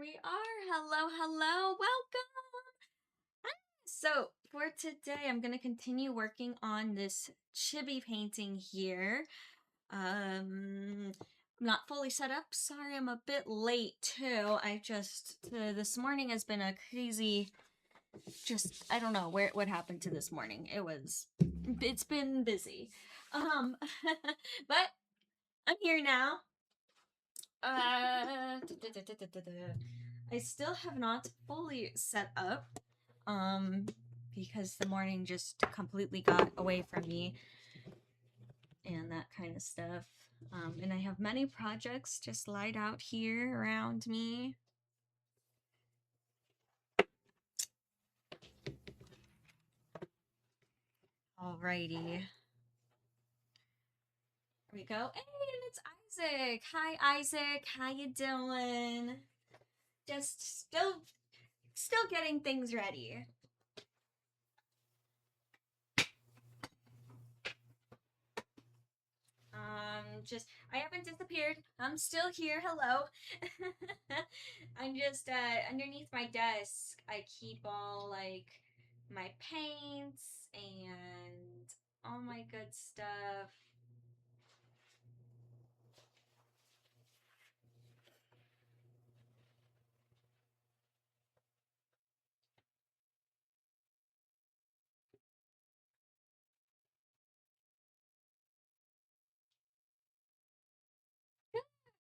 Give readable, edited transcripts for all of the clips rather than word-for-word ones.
we are. Hello, hello, welcome. So, for today, I'm going to continue working on this chibi painting here. I'm not fully set up. Sorry, I'm a bit late too. This morning has been a crazy, I don't know what happened to this morning. It's been busy. But I'm here now. I still have not fully set up, because the morning just completely got away from me and that kind of stuff. And I have many projects just laid out here around me. Alrighty. Here we go. Hey, and it's Isaac. Hi, Isaac. How you doing? Just still getting things ready. I haven't disappeared. I'm still here. Hello. I'm just underneath my desk. I keep all like my paints and all my good stuff.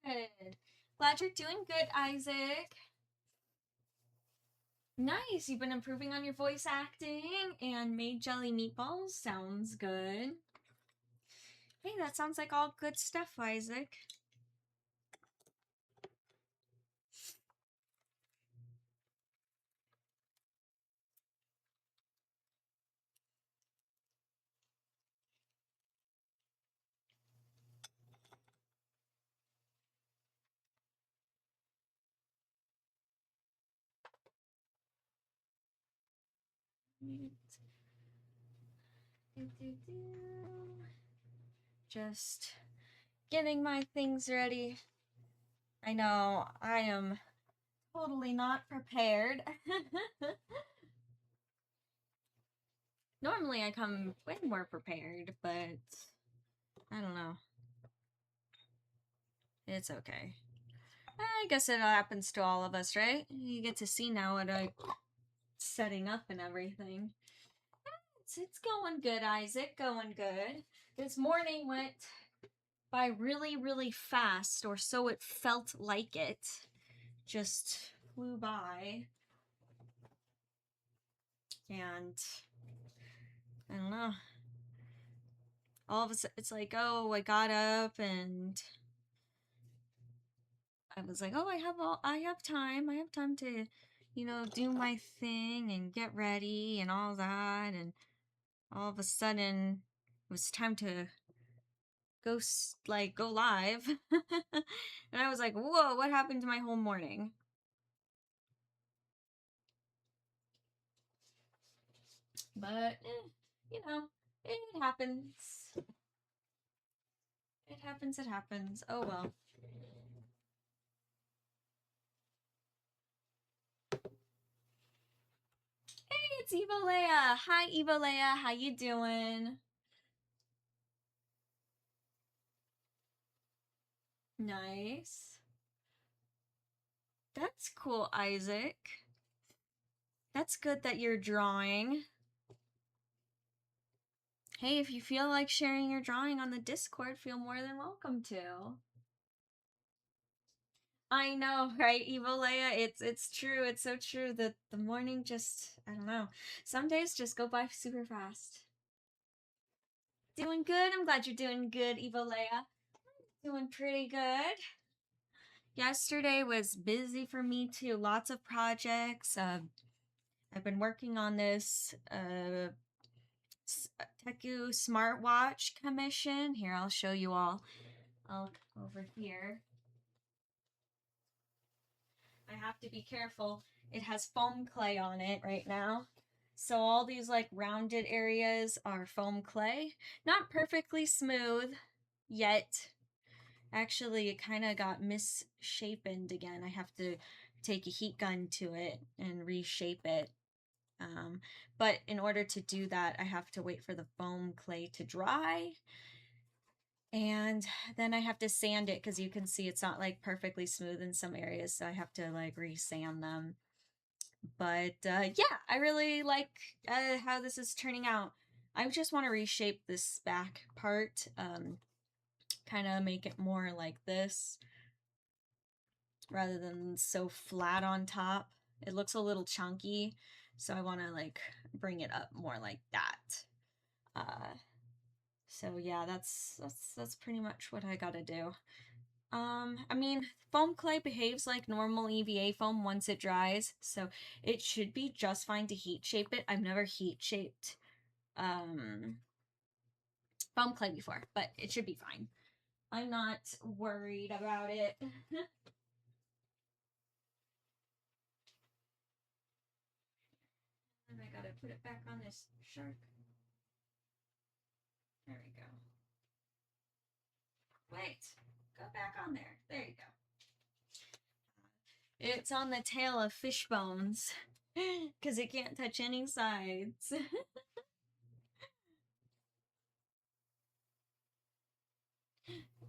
Good. Glad you're doing good, Isaac. Nice. You've been improving on your voice acting and made jelly meatballs. Sounds good. Hey, that sounds like all good stuff, Isaac. Just getting my things ready. I know, I am totally not prepared. Normally I come way more prepared, but I don't know. It's okay. I guess it happens to all of us, right? You get to see now what I'm setting up and everything. It's going good, Isaac. Going good. This morning went by really, really fast, or so it felt like it. Just flew by. And I don't know. All of a sudden, it's like, oh, I got up and I was like, oh, I have time to, do my thing and get ready and all that. And all of a sudden, it was time to go live. And I was like, whoa, what happened to my whole morning? But, it happens. It happens, it happens. Oh well. Hey, it's Evolea. Hi, Evolea. How you doing? Nice. That's cool, Isaac. That's good that you're drawing. Hey, if you feel like sharing your drawing on the Discord, feel more than welcome to. I know, right, Evolea? It's true. It's so true that the morning just, I don't know. Some days just go by super fast. Doing good. I'm glad you're doing good, Evolea. Doing pretty good. Yesterday was busy for me too. Lots of projects. I've been working on this Teku smartwatch commission. Here, I'll show you all. I'll over here. I have to be careful. It has foam clay on it right now. So all these like rounded areas are foam clay. Not perfectly smooth yet. Actually, it kind of got misshapen again. I have to take a heat gun to it and reshape it. Um, but in order to do that, I have to wait for the foam clay to dry. And then I have to sand it because you can see it's not like perfectly smooth in some areas. So I have to like re-sand them. But yeah, I really like how this is turning out. I just want to reshape this back part, kind of make it more like this rather than so flat on top. It looks a little chunky, so I want to like bring it up more like that. Uh, so yeah, that's pretty much what I gotta do. I mean, foam clay behaves like normal EVA foam once it dries, so it should be just fine to heat shape it. I've never heat shaped um foam clay before, but it should be fine. I'm not worried about it. And I gotta put it back on this shark. There we go. Wait, go back on there. There you go. It's on the tail of fish bones because it can't touch any sides.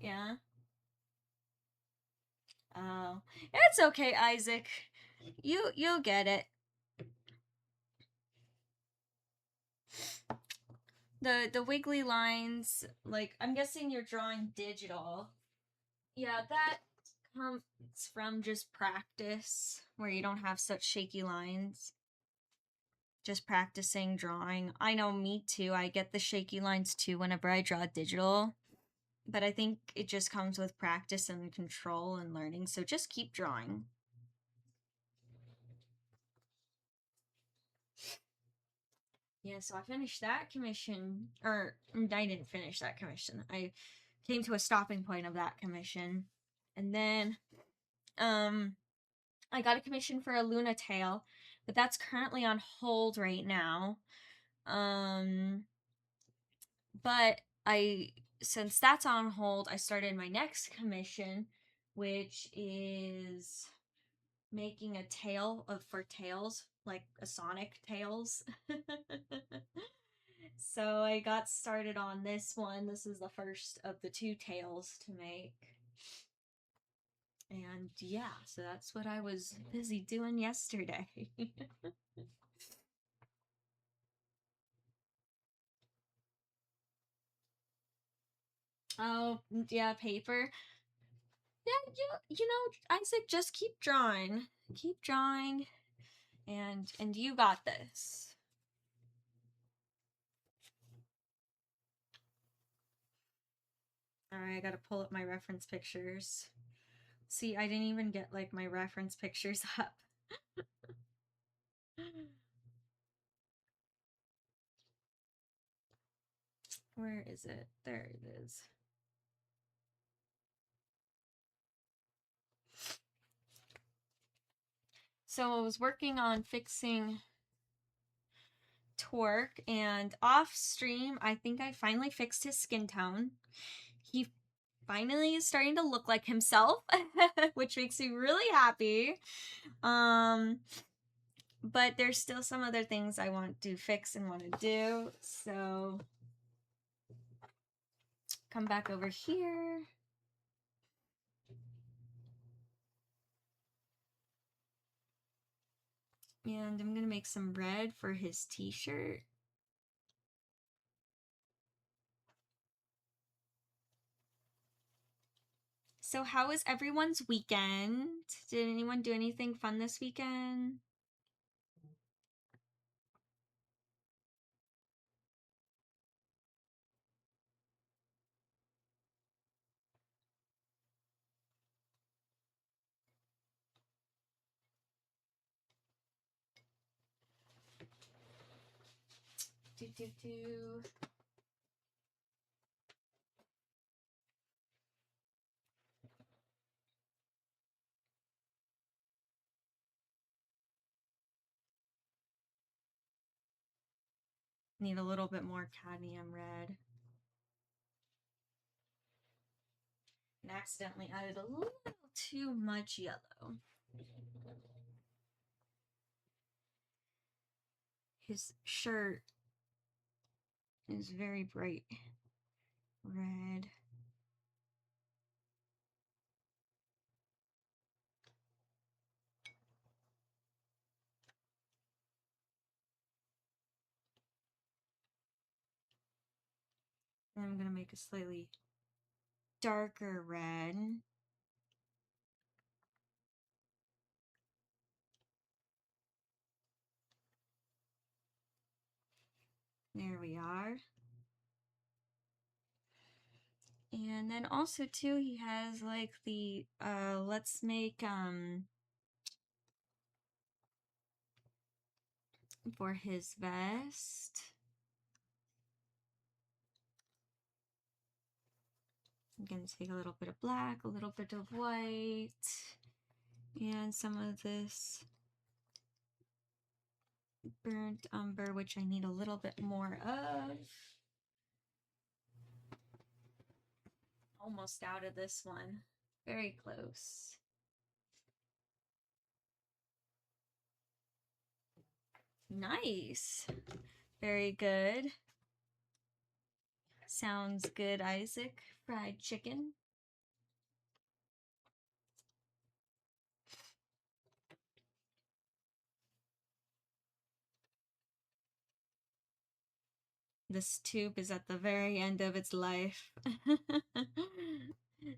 Yeah. Oh, it's okay, Isaac. You'll get it. The wiggly lines, like I'm guessing you're drawing digital. Yeah, that comes from just practice, where you don't have such shaky lines. Just practicing drawing. I know, me too. I get the shaky lines too whenever I draw digital. But I think it just comes with practice and control and learning. So just keep drawing. Yeah, so I finished that commission, or I didn't finish that commission. I came to a stopping point of that commission. And then um I got a commission for a Luna tail, but that's currently on hold right now. Um but I since that's on hold, I started my next commission, which is making a tail of for tails, like a Sonic tails. So I got started on this one. This is the first of the two tails to make. And yeah, so that's what I was busy doing yesterday. Oh, yeah, paper. Yeah, you know, Isaac, just keep drawing. Keep drawing and you got this. All right, I got to pull up my reference pictures. See, I didn't even get like my reference pictures up. Where is it? There it is. So I was working on fixing Torque, and off stream, I think I finally fixed his skin tone. He finally is starting to look like himself, which makes me really happy. Um, but there's still some other things I want to fix and want to do. So come back over here. And I'm gonna make some red for his t-shirt. So how was everyone's weekend? Did anyone do anything fun this weekend? Do do do. Need a little bit more cadmium red. and accidentally added a little too much yellow. His shirt is very bright red. And I'm going to make a slightly darker red. There we are. And then also too, he has like the let's make for his vest. I'm gonna take a little bit of black, a little bit of white, and some of this burnt umber, which I need a little bit more of. Almost out of this one. Very close. Nice. Very good. Sounds good, Isaac. Fried chicken. This tube is at the very end of its life.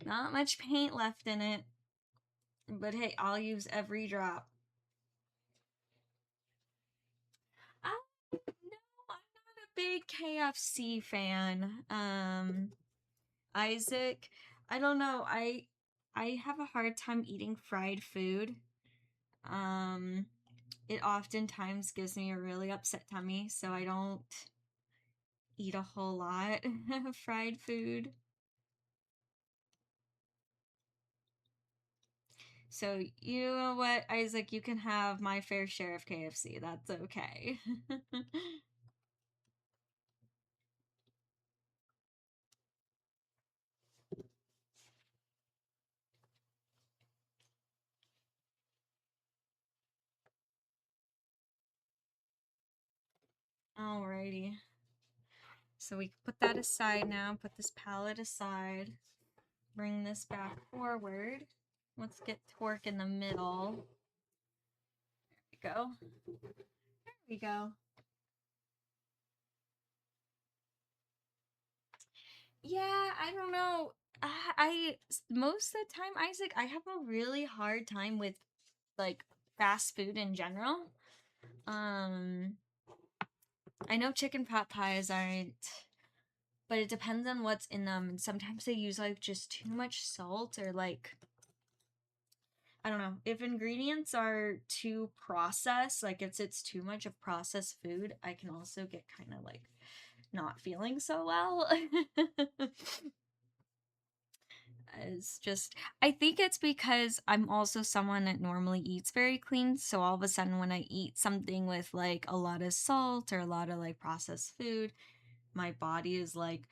Not much paint left in it. But hey, I'll use every drop. No, I'm not a big KFC fan. Isaac, I don't know. I have a hard time eating fried food. Um, it oftentimes gives me a really upset tummy, so I don't eat a whole lot of fried food. So, you know what, Isaac, you can have my fair share of KFC. That's okay. Alrighty. So we put that aside now, put this palette aside, bring this back forward. Let's get torque in the middle. There we go. There we go. Yeah, I don't know. I most of the time, Isaac, I have a really hard time with like fast food in general. Um, I know chicken pot pies aren't, but it depends on what's in them. And sometimes they use like just too much salt or like I don't know. If ingredients are too processed, like if it's too much of processed food, I can also get kind of like not feeling so well. It's just, I think it's because I'm also someone that normally eats very clean. So all of a sudden, when I eat something with like a lot of salt or a lot of like processed food, my body is like,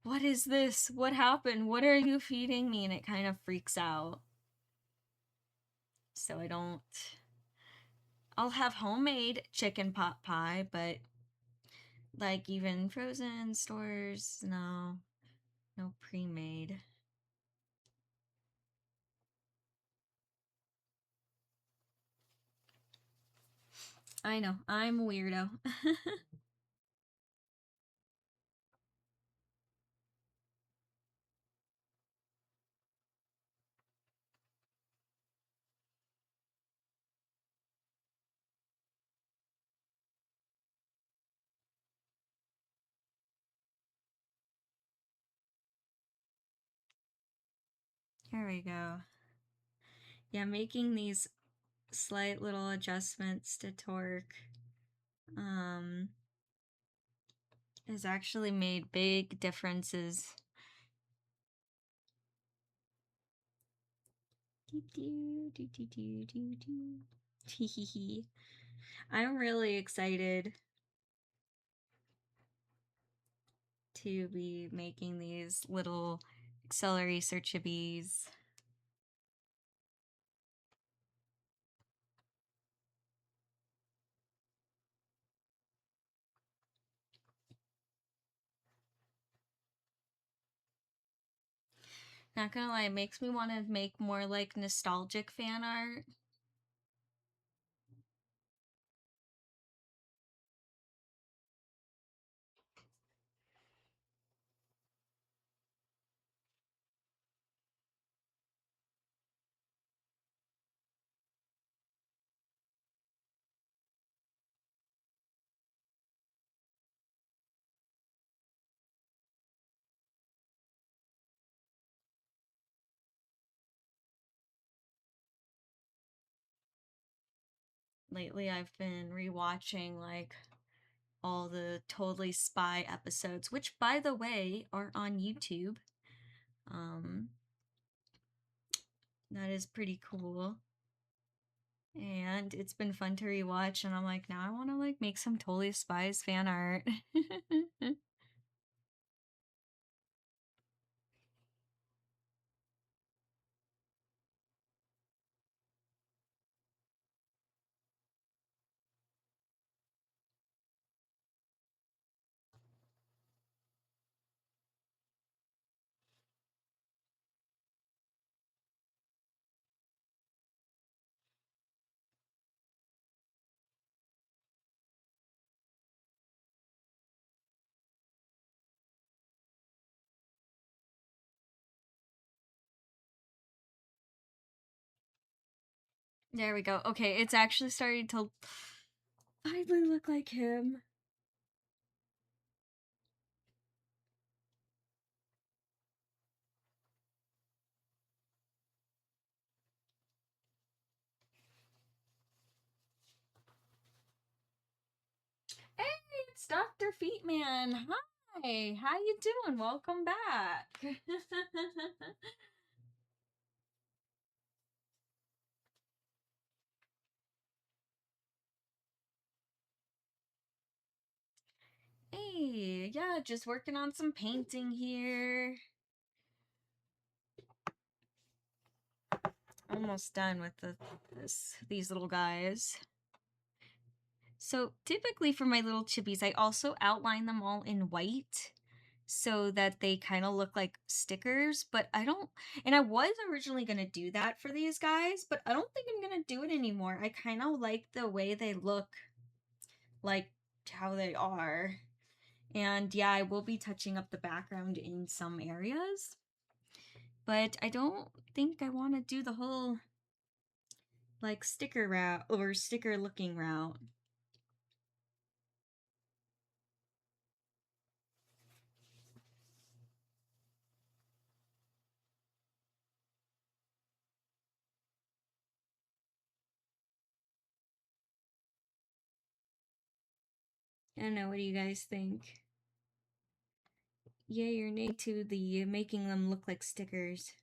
what is this? What happened? What are you feeding me? And it kind of freaks out. So I don't, I'll have homemade chicken pot pie, but like even frozen stores, no, no pre-made. I know, I'm a weirdo. Here we go. Yeah, making these slight little adjustments to torque um has actually made big differences. I'm really excited to be making these little Acceleracer chibis. Not gonna lie, it makes me want to make more like nostalgic fan art. Lately, I've been rewatching like all the Totally Spy episodes, which by the way are on YouTube. Um, that is pretty cool. And it's been fun to rewatch, and I'm like, now I want to like make some Totally Spies fan art. There we go. Okay, it's actually starting to finally look like him. Hey, it's Dr. Feetman. Hi, how you doing? Welcome back. Hey, yeah, just working on some painting here. Almost done with these little guys. So typically for my little chibis, I also outline them all in white so that they kind of look like stickers, but I don't, and I was originally going to do that for these guys, but I don't think I'm going to do it anymore. I kind of like the way they look, like how they are. And yeah, I will be touching up the background in some areas, but I don't think I want to do the whole like sticker route or sticker looking route. I don't know, what do you guys think? Yay or nay to the making them look like stickers?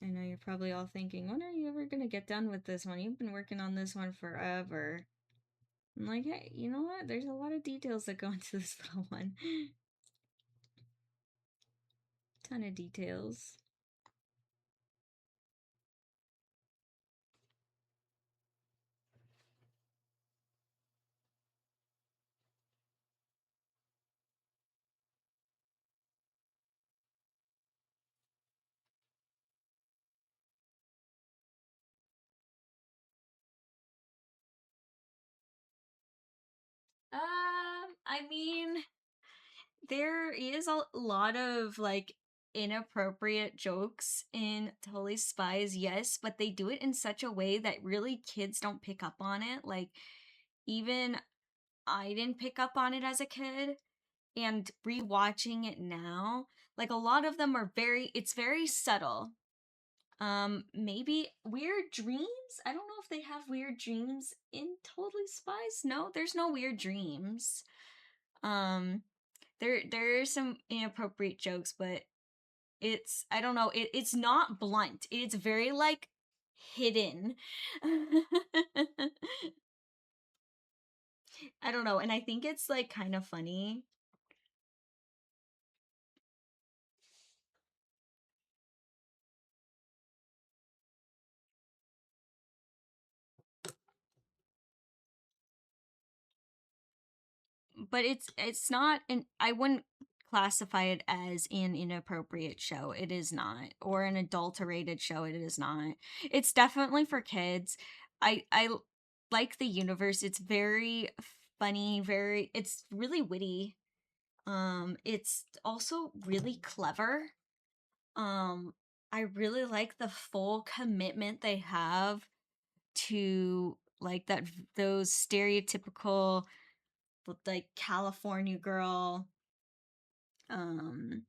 I know you're probably all thinking, when are you ever gonna get done with this one? You've been working on this one forever. I'm like, hey, you know what? There's a lot of details that go into this little one. Ton of details. I mean, there is a lot of like inappropriate jokes in Totally Spies, yes, but they do it in such a way that really kids don't pick up on it. Like, even I didn't pick up on it as a kid, and rewatching it now, like a lot of them are it's very subtle. Maybe Weird Dreams? I don't know if they have Weird Dreams in Totally Spies. No, there's no Weird Dreams. Um, there are some inappropriate jokes, but it's I don't know, it's not blunt. It's very like hidden. I don't know, and I think it's like kind of funny. But it's not an I wouldn't classify it as an inappropriate show. It is not. Or an adulterated show. It is not. It's definitely for kids. I like the universe. It's very funny, very it's really witty. It's also really clever. Um I really like the full commitment they have to like that those stereotypical like California girl, um,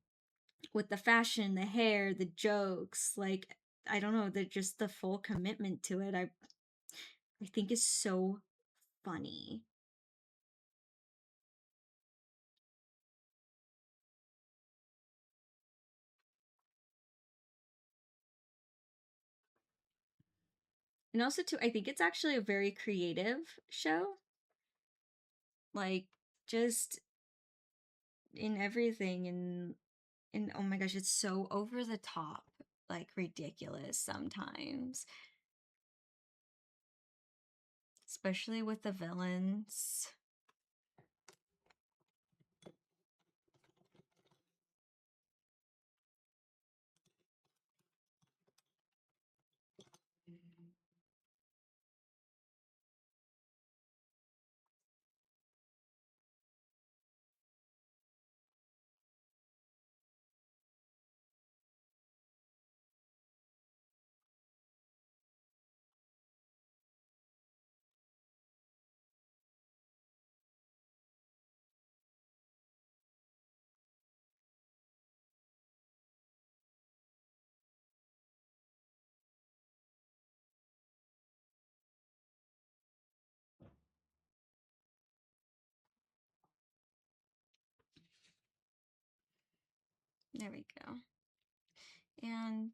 with the fashion, the hair, the jokes, like I don't know, just the full commitment to it. I think is so funny. And also too, I think it's actually a very creative show. Like just in everything and oh my gosh, it's so over the top, like ridiculous sometimes. Especially with the villains. There we go. And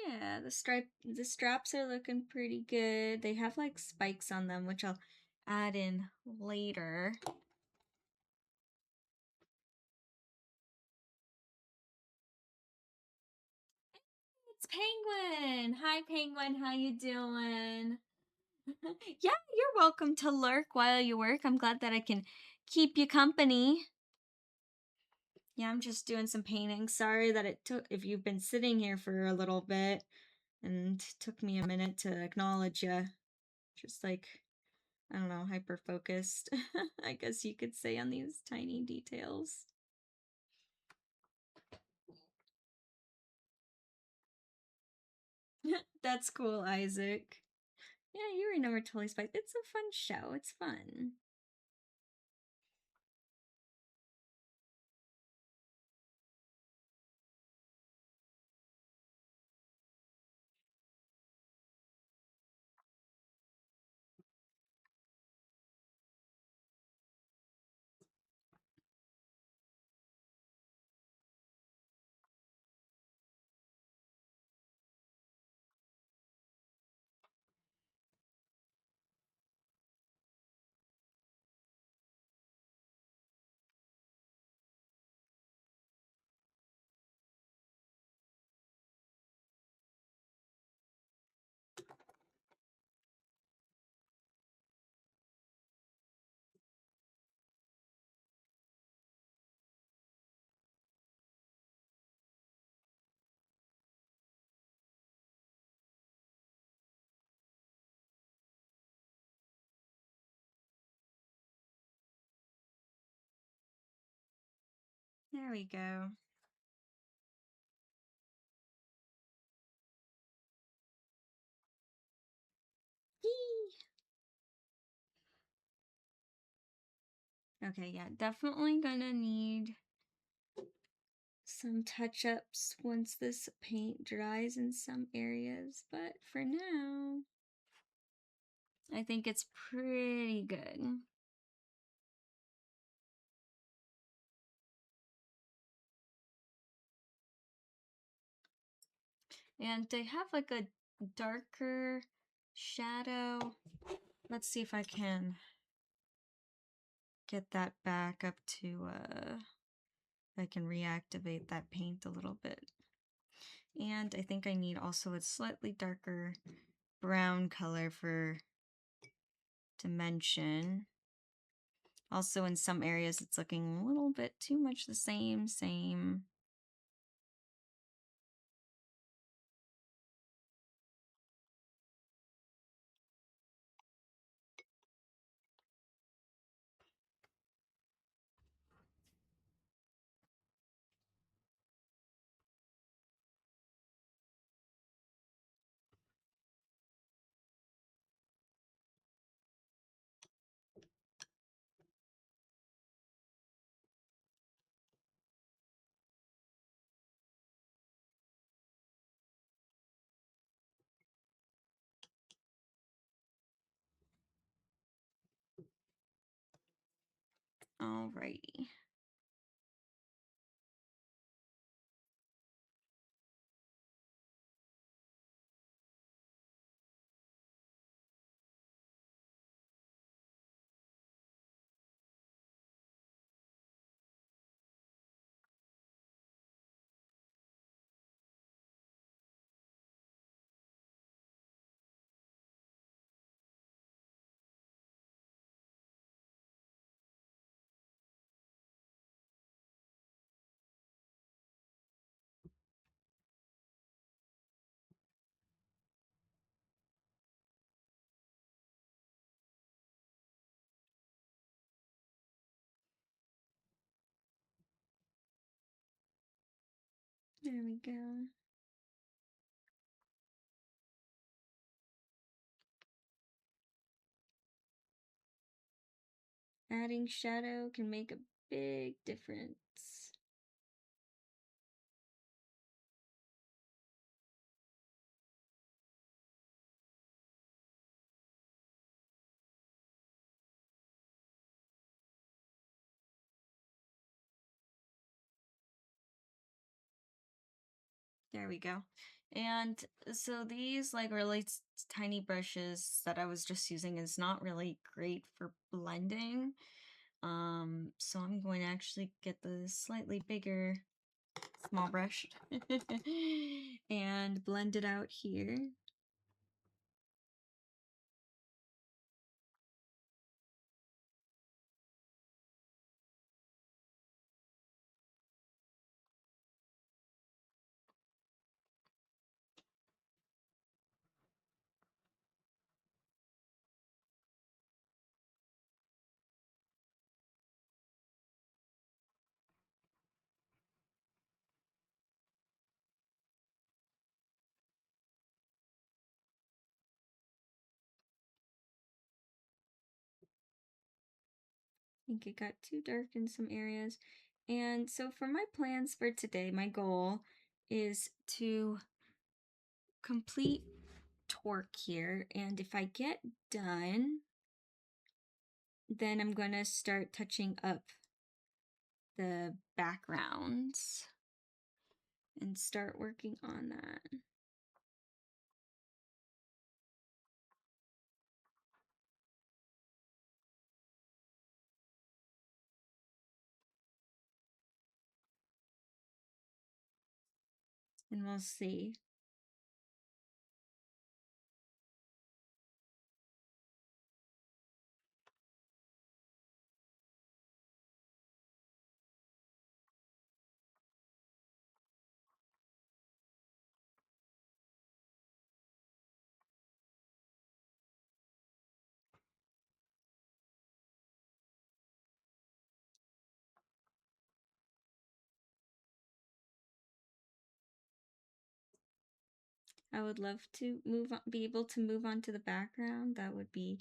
yeah, the straps are looking pretty good. They have like spikes on them, which I'll add in later. It's Penguin. Hi Penguin, how you doing? Yeah, you're welcome to lurk while you work. I'm glad that I can keep you company. Yeah, I'm just doing some painting. Sorry that it took if you've been sitting here for a little bit and took me a minute to acknowledge you. Just like I don't know, hyper focused, I guess you could say, on these tiny details. That's cool, Isaac. Yeah, you remember Totally Spice. It's a fun show. It's fun. There we go. Yee. Okay, yeah, definitely gonna need some touch-ups once this paint dries in some areas, but for now, I think it's pretty good. And I have like a darker shadow. Let's see if I can get that back up to, I can reactivate that paint a little bit. And I think I need also a slightly darker brown color for dimension. Also in some areas it's looking a little bit too much the same. Alrighty. There we go. Adding shadow can make a big difference. There we go. And so these like really tiny brushes that I was just using is not really great for blending. So I'm going to actually get the slightly bigger small brush and blend it out here. I think it got too dark in some areas. And so for my plans for today, my goal is to complete torque here. And if I get done, then I'm going to start touching up the backgrounds and start working on that. And we'll see. I would love to be able to move on to the background. That would be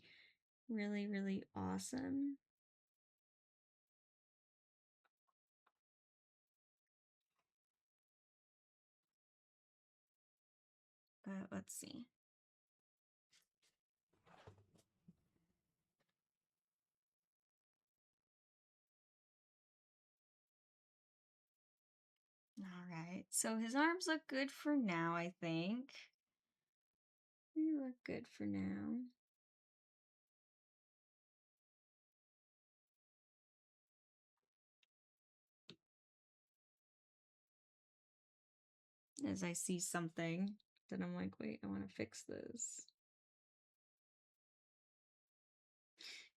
really, really awesome. But let's see. All right. So his arms look good for now, I think. They look good for now. As I see something, then I'm like, wait, I want to fix this.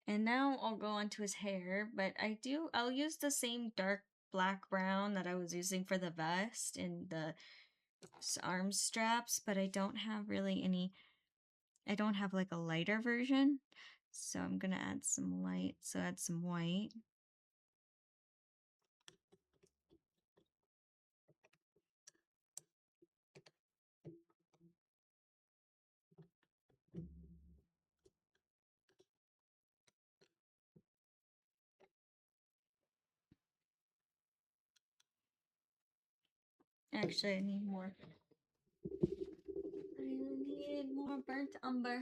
And now I'll go onto his hair, but I'll use the same dark black brown that I was using for the vest and the arm straps, but I don't have really any, I don't have like a lighter version. So I'm gonna add some light, so add some white. Actually, I need more. I need more burnt umber.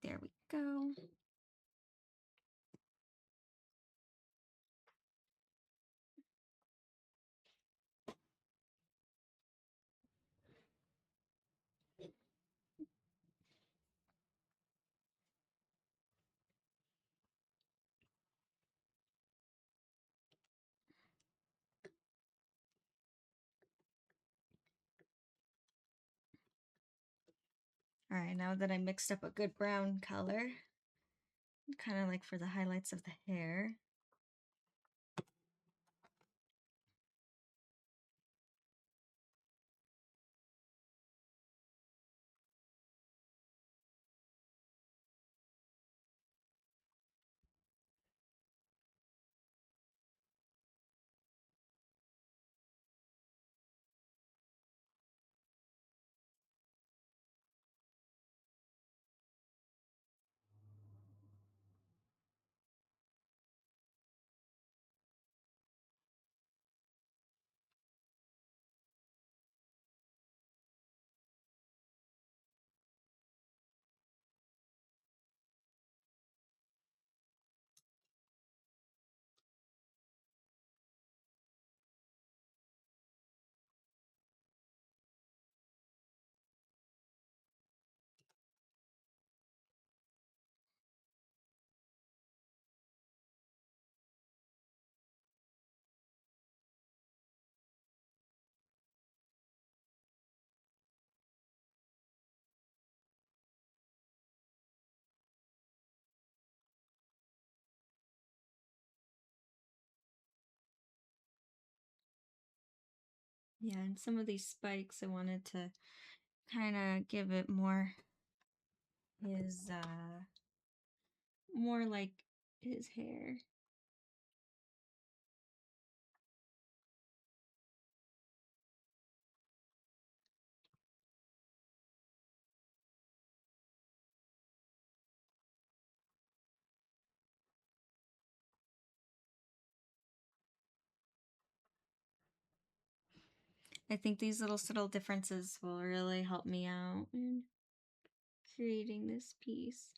There we go. All right, now that I mixed up a good brown color, kind of like for the highlights of the hair. Yeah, and some of these spikes I wanted to kind of give it more his more like his hair. I think these little subtle differences will really help me out in creating this piece.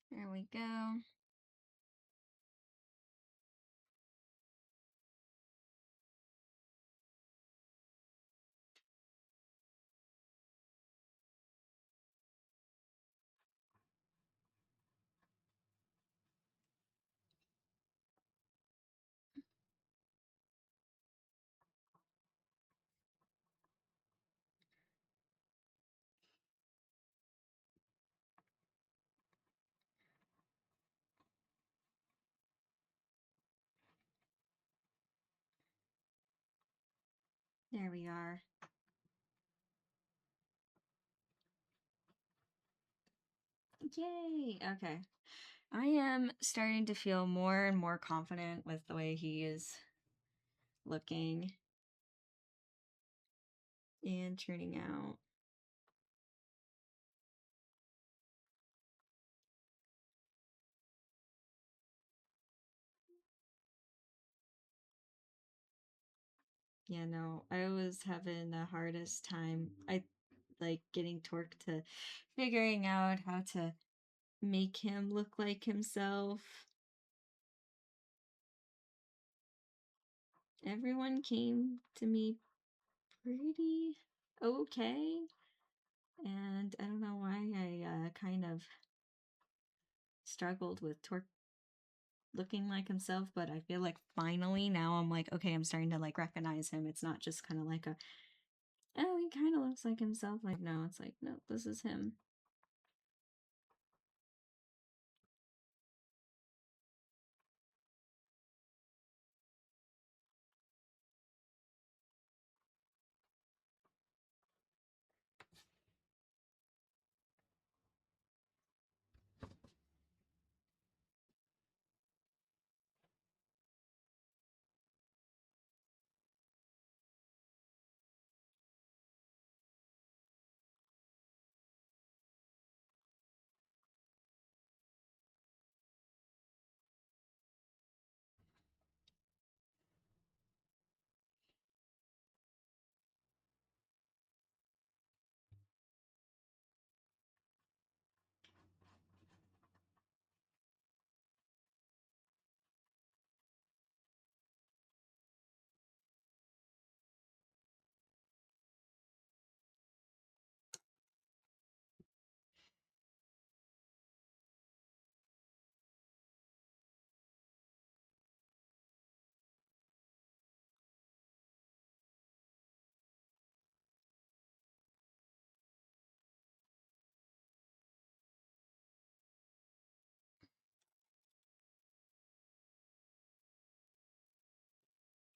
There we go. There we are. Yay! Okay. I am starting to feel more and more confident with the way he is looking and turning out. Yeah, no, I was having the hardest time. I like getting Torque to figuring out how to make him look like himself. Everyone came to me pretty okay, and I don't know why I kind of struggled with Torque looking like himself, but I feel like finally now I'm like, okay, I'm starting to like recognize him. It's not just kind of like a, oh, he kind of looks like himself. Like, no, it's like, no, this is him.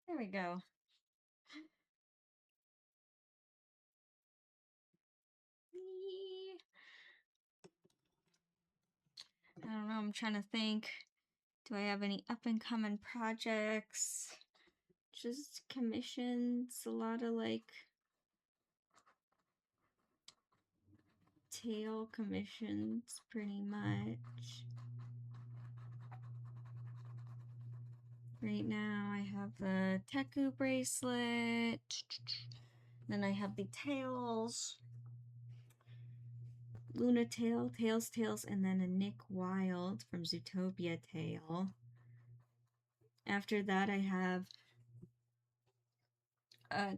There we go. I don't know. I'm trying to think. Do I have any up and coming projects? Just commissions, a lot of like tail commissions, pretty much. Right now, I have the Teku bracelet. Then I have the tails, Luna tail, tails, and then a Nick Wilde from Zootopia tail. After that, I have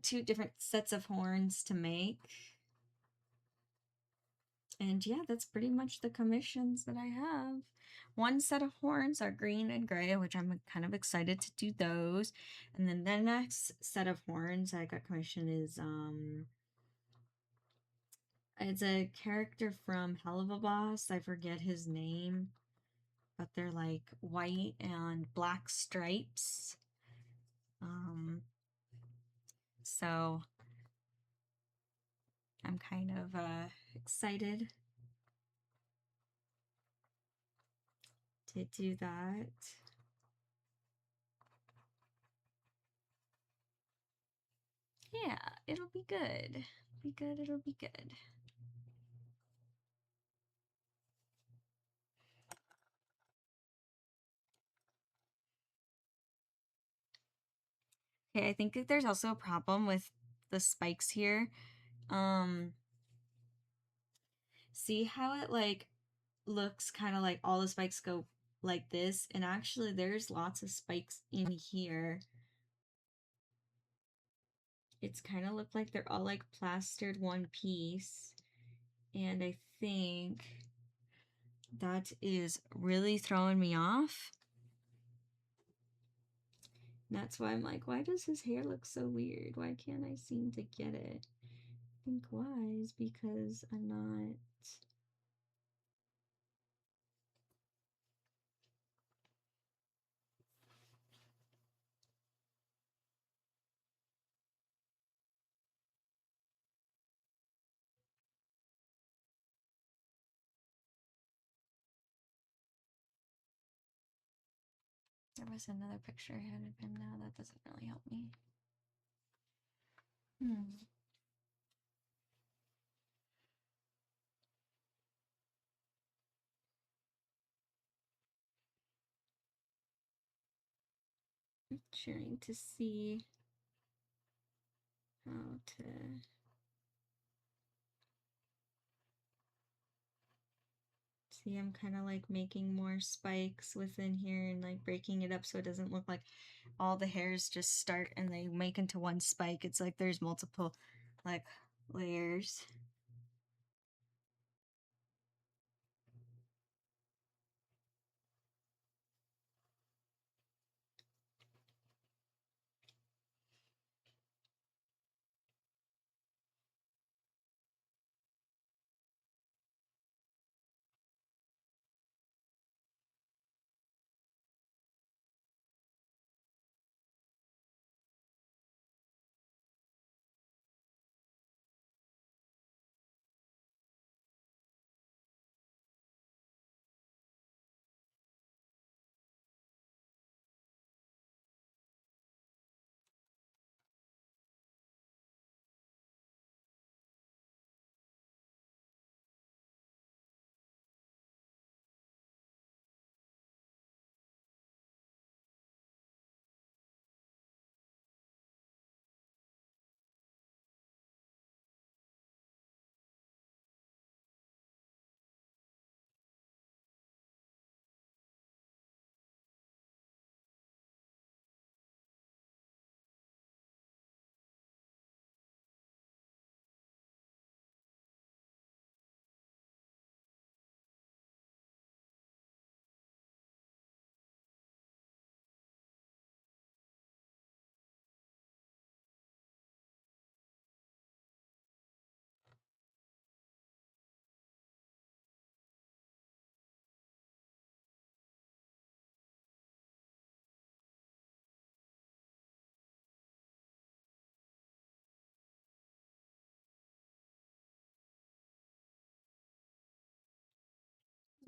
two different sets of horns to make. And yeah, that's pretty much the commissions that I have. One set of horns are green and gray, which I'm kind of excited to do those. And then the next set of horns I got commissioned is it's a character from Hell of a Boss. I forget his name, but they're like white and black stripes. So I'm kind of excited to do that. Yeah, it'll be good. It'll be good. Okay, I think that there's also a problem with the spikes here. Um, see how it like looks kind of like all the spikes go like this, and actually there's lots of spikes in here. It's kind of looked like they're all like plastered one piece, and I think that is really throwing me off. That's why I'm like, why does his hair look so weird? Why can't I seem to get it? I think why is because I'm not. there was another picture I had of him now. That doesn't really help me. I'm trying to see how to... See, I'm kind of like making more spikes within here and like breaking it up so it doesn't look like all the hairs just start and they make into one spike. It's like there's multiple like layers.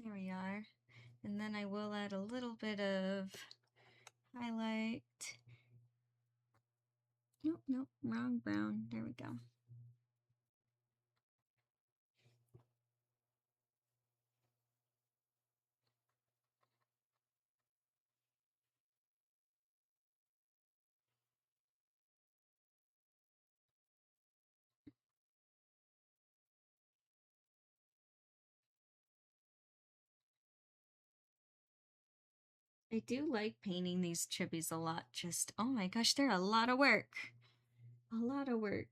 There we are. And then I will add a little bit of highlight. Nope, nope, wrong brown. There we go. I do like painting these chibis a lot. Just, oh my gosh, they're a lot of work. A lot of work.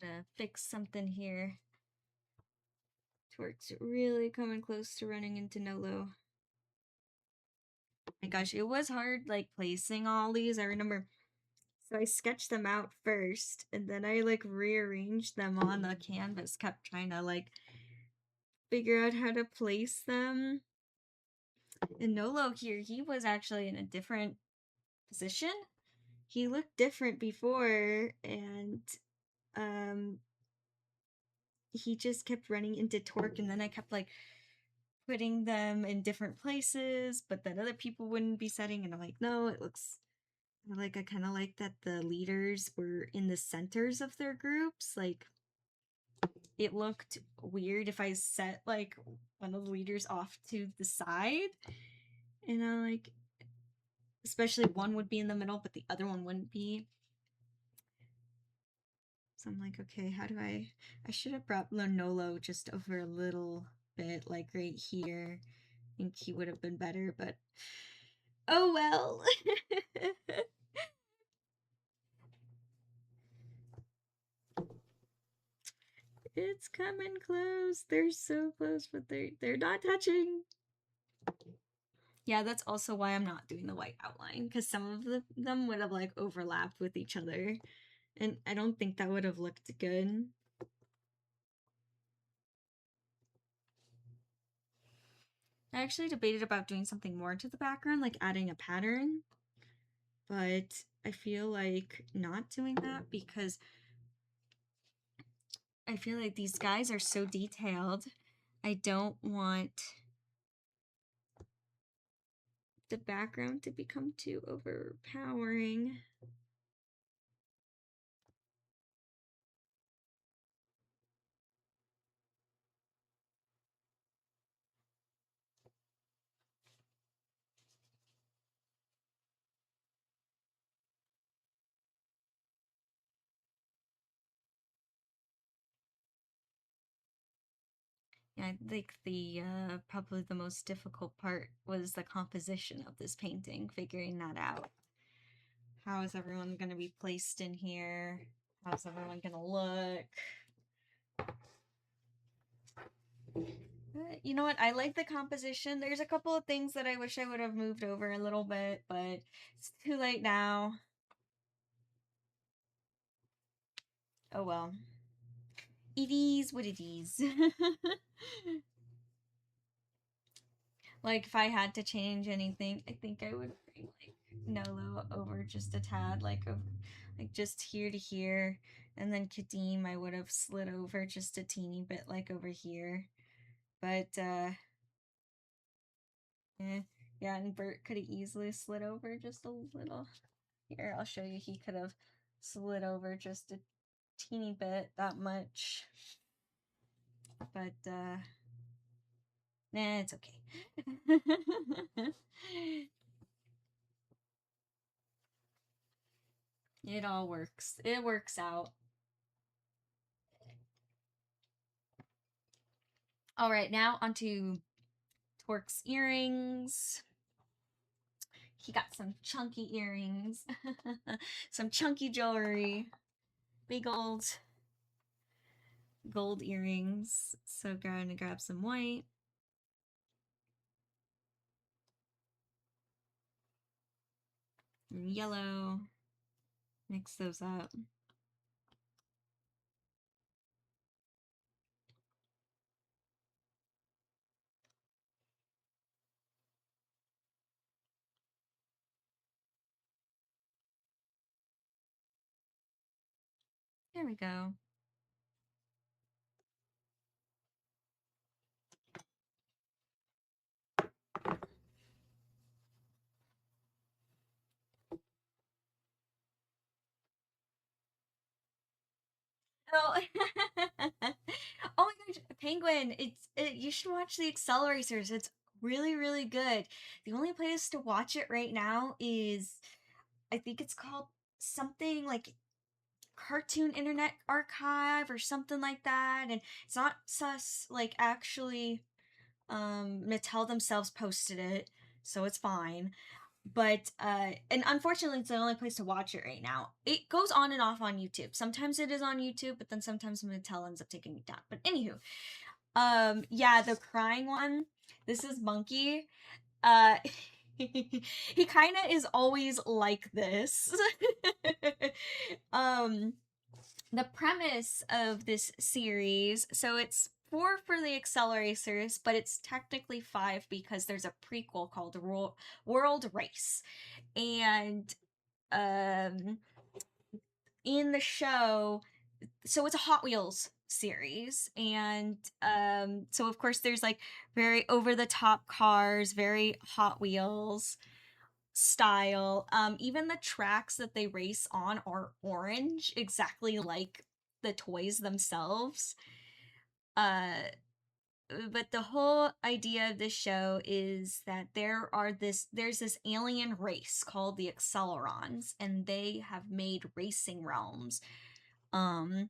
Gotta fix something here. Twerk's really coming close to running into Nolo. Oh my gosh, it was hard like placing all these. I remember, so I sketched them out first and then I like rearranged them on the canvas, kept trying to like figure out how to place them. And Nolo here, he was actually in a different position. He looked different before, and um he just kept running into Torque, and then I kept like putting them in different places, but then other people wouldn't be setting, and I'm like, no, it looks like I kind of like that the leaders were in the centers of their groups. Like it looked weird if I set like one of the leaders off to the side, and I'm like, especially one would be in the middle, but the other one wouldn't be. So I'm like, okay, how do I should have brought Lonolo just over a little bit, like right here. I think he would have been better, but oh well. It's coming close. They're so close, but they're not touching. Yeah, that's also why I'm not doing the white outline, because some of them would have like overlapped with each other, and I don't think that would have looked good. I actually debated about doing something more to the background, like adding a pattern, but I feel like not doing that because I feel like these guys are so detailed. I don't want the background to become too overpowering. Yeah, I think the probably the most difficult part was the composition of this painting, figuring that out. How is everyone going to be placed in here? How's everyone going to look? But you know what? I like the composition. There's a couple of things that I wish I would have moved over a little bit, but it's too late now. Oh well. It is what it is. Like if I had to change anything, I think I would bring like Nolo over just a tad, like just here to here, and then Kadeem I would have slid over just a teeny bit, like over here. But yeah, and Bert could have easily slid over just a little. Here, I'll show you. He could have slid over just a teeny bit, that much. But nah, it's okay. It all works. It works out. All right, now onto Torque's earrings. He got some chunky earrings, some chunky jewelry, big old gold earrings. So gonna grab some white. And yellow. Mix those up. There we go. Oh, oh my gosh, Penguin! You should watch the Acceleracers. It's really really good. The only place to watch it right now is, I think it's called something like Cartoon Internet Archive or something like that, and it's not sus, like actually Mattel themselves posted it, so it's fine. But and unfortunately it's the only place to watch it right now. It goes on and off on YouTube. Sometimes it is on YouTube, but then sometimes Mattel ends up taking it down. But anywho, yeah, the crying one, this is Monkey. uh he kind of is always like this. um the premise of this series, so it's four for the Acceleracers, but it's technically five because there's a prequel called World Race. And um in the show, so it's a Hot Wheels series, and so of course there's like very over the top cars, very Hot Wheels style. Even the tracks that they race on are orange, exactly like the toys themselves. Uh, but the whole idea of this show is that there's this alien race called the Accelerons, and they have made racing realms um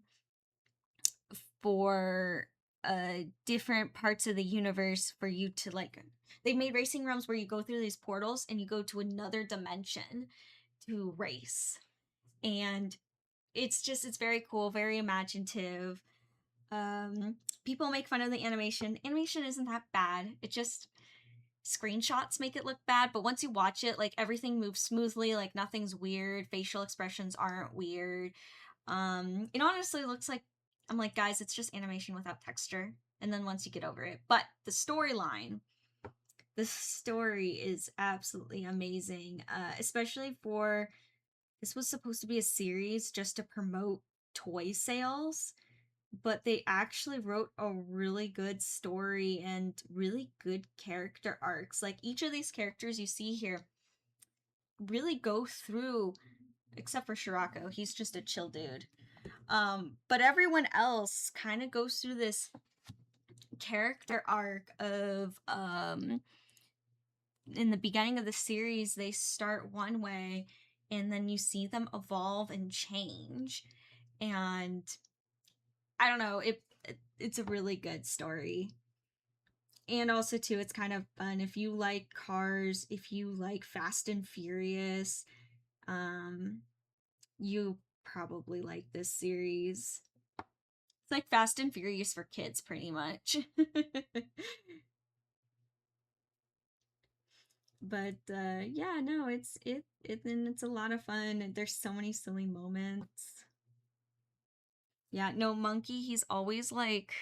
for different parts of the universe for you to like. They made racing realms where you go through these portals and you go to another dimension to race. And it's very cool, very imaginative. um People make fun of the animation isn't that bad. It just screenshots make it look bad, but once you watch it, like everything moves smoothly, like nothing's weird, facial expressions aren't weird. It honestly looks like, I'm like, guys, it's just animation without texture. And then once you get over it, but the story is absolutely amazing, especially for, this was supposed to be a series just to promote toy sales, but they actually wrote a really good story and really good character arcs. Like each of these characters you see here really go through, except for Shirako, he's just a chill dude. But everyone else kind of goes through this character arc of in the beginning of the series they start one way and then you see them evolve and change. And I don't know, it's a really good story. And also too, it's kind of fun if you like cars, if you like Fast and Furious, um you probably like this series. It's like Fast and Furious for kids pretty much. But yeah, no, and it's a lot of fun and there's so many silly moments. Yeah, no, Monkey, he's always like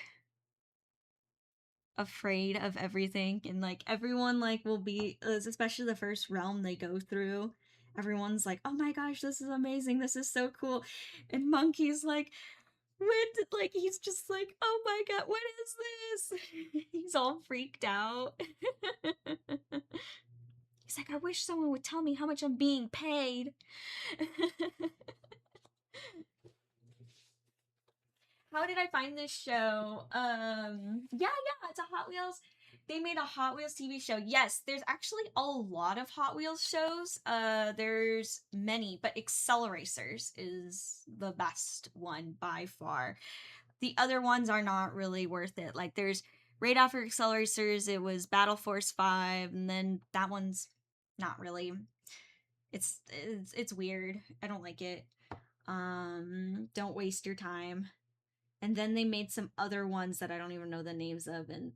afraid of everything, and like everyone like will be, especially the first realm they go through, everyone's like, oh my gosh, this is amazing, this is so cool. And Monkey's like, like he's just like, oh my god, what is this? He's all freaked out. He's like, I wish someone would tell me how much I'm being paid. How did I find this show? Yeah, it's a Hot Wheels. They made a Hot Wheels TV show. Yes, there's actually a lot of Hot Wheels shows. There's many, but Acceleracers is the best one by far. The other ones are not really worth it. Like there's, right after Acceleracers, it was Battle Force 5, and then that one's not really. It's weird. I don't like it. Don't waste your time. And then they made some other ones that I don't even know the names of, and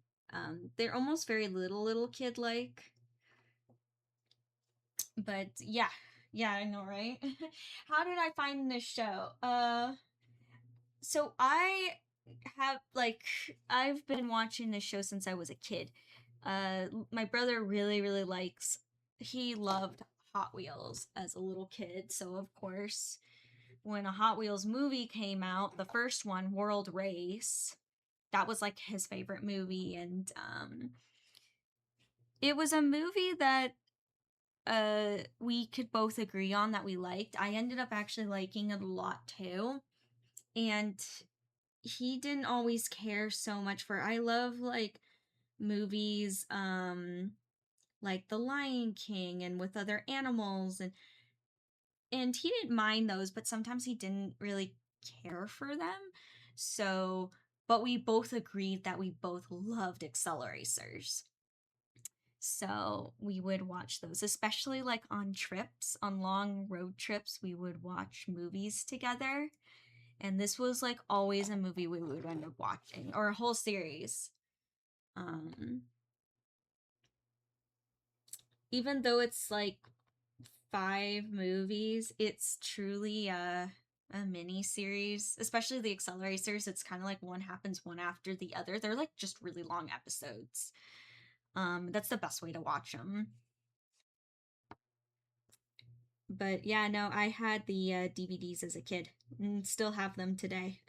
they're almost very little kid like. But yeah, I know, right? How did I find this show? So have like I've been watching this show since I was a kid. My brother really likes. He loved Hot Wheels as a little kid, so of course, when a Hot Wheels movie came out, the first one, World Race, that was like his favorite movie. And it was a movie that we could both agree on that we liked. I ended up actually liking it a lot too. And he didn't always care so much for, I love like movies like The Lion King and with other animals, and he didn't mind those, but sometimes he didn't really care for them. So, but we both agreed that we both loved Acceleracers. So we would watch those, especially like on trips, on long road trips, we would watch movies together. And this was like always a movie we would end up watching, or a whole series. Um, Even though it's like 5 movies, it's truly a mini series, especially the Acceleracers. It's kind of like one happens one after the other. They're like just really long episodes. That's the best way to watch them. But yeah, no, I had the DVDs as a kid and still have them today.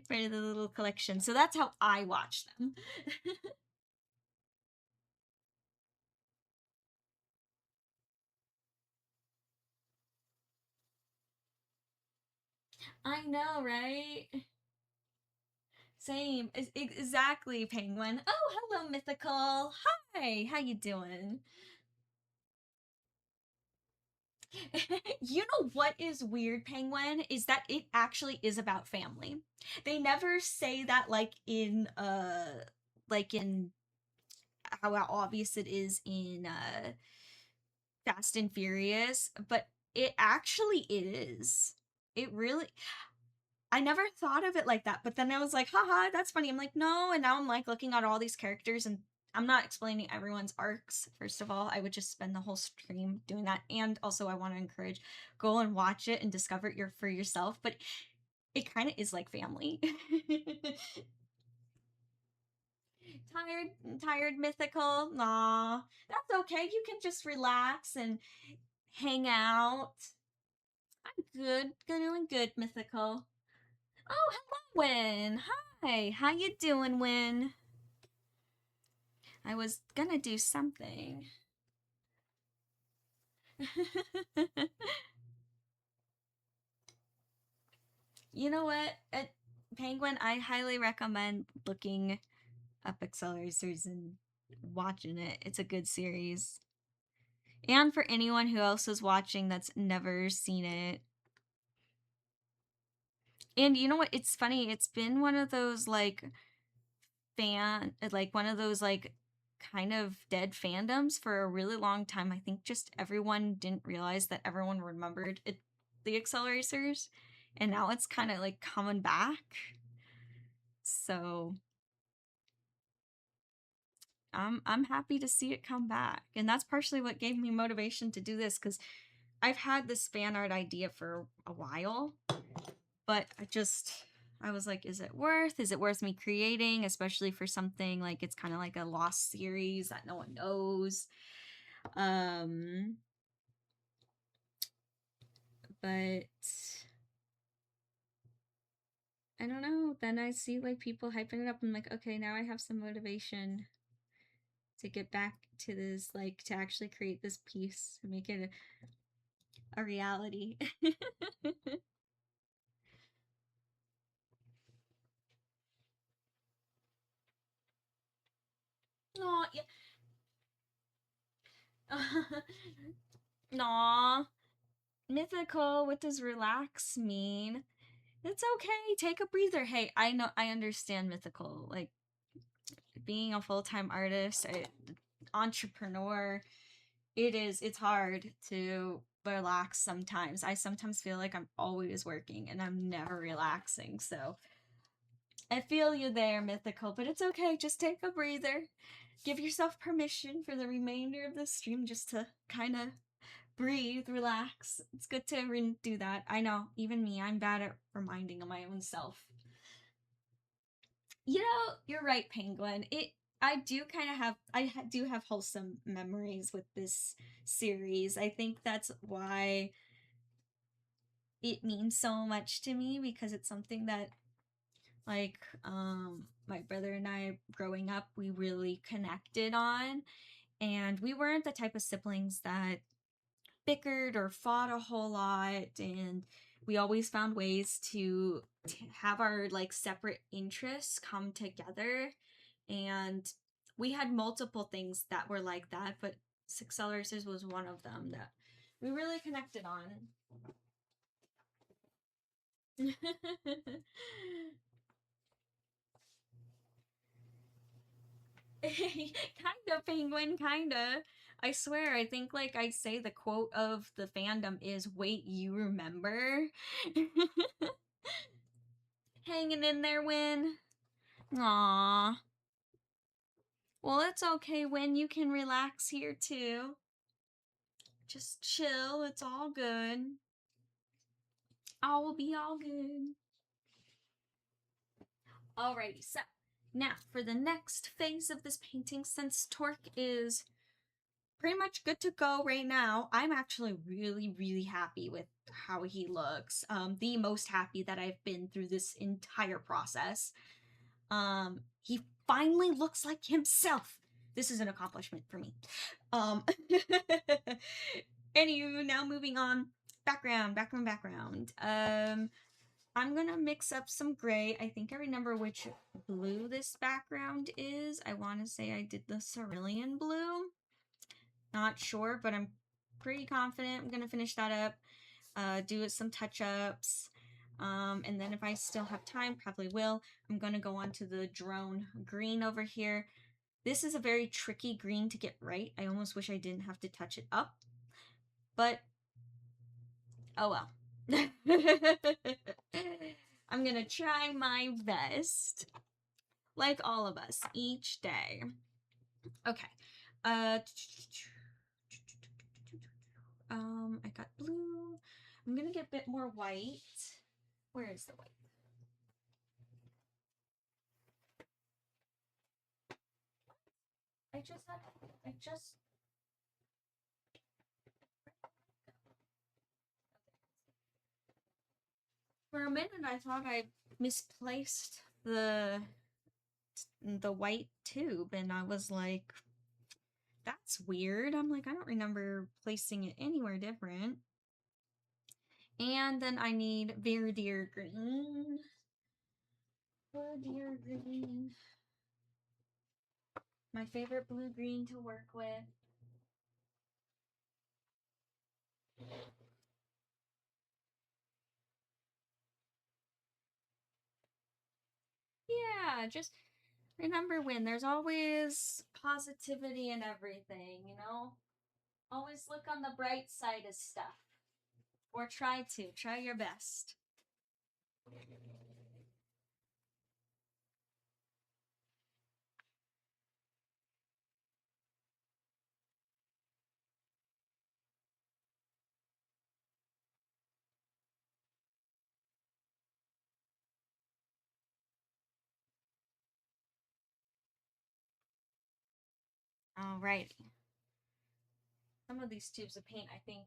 Part of the little collection. So that's how I watch them. I know, right? Same. Exactly, Penguin. Oh, hello, Mythical. Hi, how you doing? You know what is weird, Penguin, is that it actually is about family. They never say that like in how obvious it is in Fast and Furious, but it actually is. It really I never thought of it like that, but then I was like, haha, that's funny. I'm like, no, and now I'm like looking at all these characters and I'm not explaining everyone's arcs. First of all, I would just spend the whole stream doing that. And also I want to encourage go and watch it and discover it for yourself. But it kind of is like family. tired, tired, mythical. Nah, that's okay. You can just relax and hang out. I'm good, doing good, mythical. Oh, hello, Win. Hi, how you doing, Win? I was gonna do something. You know what, Penguin? I highly recommend looking up Acceleracers and watching it. It's a good series. And for anyone who else is watching that's never seen it. And you know what? It's funny. It's been one of those one of those kind of dead fandoms for a really long time. I think just everyone didn't realize that everyone remembered it, the Acceleracers, and now it's kind of like coming back. So I'm happy to see it come back, and that's partially what gave me motivation to do this because I've had this fan art idea for a while, but I was like, is it worth me creating, especially for something like it's kind of like a lost series that no one knows. Um but I don't know. Then I see like people hyping it up. I'm like, okay, now I have some motivation to get back to this, like to actually create this piece and make it a reality. No, yeah. Aw, mythical. What does relax mean? It's okay. Take a breather. Hey, I know. I understand mythical. Like being a full time artist, entrepreneur. It's hard to relax sometimes. I sometimes feel like I'm always working and I'm never relaxing. So I feel you there, mythical. But it's okay. Just take a breather. Give yourself permission for the remainder of the stream just to kind of breathe, relax. It's good to do that. I know, even me, I'm bad at reminding of my own self. You know, you're right, Penguin. I do kind of have do have wholesome memories with this series. I think that's why it means so much to me because it's something that my brother and I growing up we really connected on, and we weren't the type of siblings that bickered or fought a whole lot, and we always found ways to have our like separate interests come together, and we had multiple things that were like that, but Accelerators was one of them that we really connected on. Kind of, Penguin, kind of. I swear, I think like I say the quote of the fandom is wait, you remember? Hanging in there, Win. Aww. Well, it's okay, Win. You can relax here too. Just chill. It's all good. All will be all good. Alrighty, so now for the next phase of this painting, since Torque is pretty much good to go right now, I'm actually really, really happy with how he looks. The most happy that I've been through this entire process. He finally looks like himself. This is an accomplishment for me. Um, Anywho, now moving on. Background. I'm gonna mix up some gray. I think I remember which blue this background is. I want to say I did the cerulean blue. Not sure, but I'm pretty confident I'm gonna finish that up. Do some touch-ups. And then if I still have time, probably will, I'm gonna go on to the drone green over here. This is a very tricky green to get right. I almost wish I didn't have to touch it up, but oh well. I'm gonna try my best, like all of us, each day. Okay. Uh, I got blue. I'm gonna get a bit more white. Where is the white? I just, for a minute I thought I misplaced the white tube, and I was like, that's weird. I'm like, I don't remember placing it anywhere different. And then I need Verdier green. Verdier green. My favorite blue green to work with. Yeah, just remember when there's always positivity in everything, you know? Always look on the bright side of stuff. Or try to. Try your best. Alrighty. Some of these tubes of paint, I think,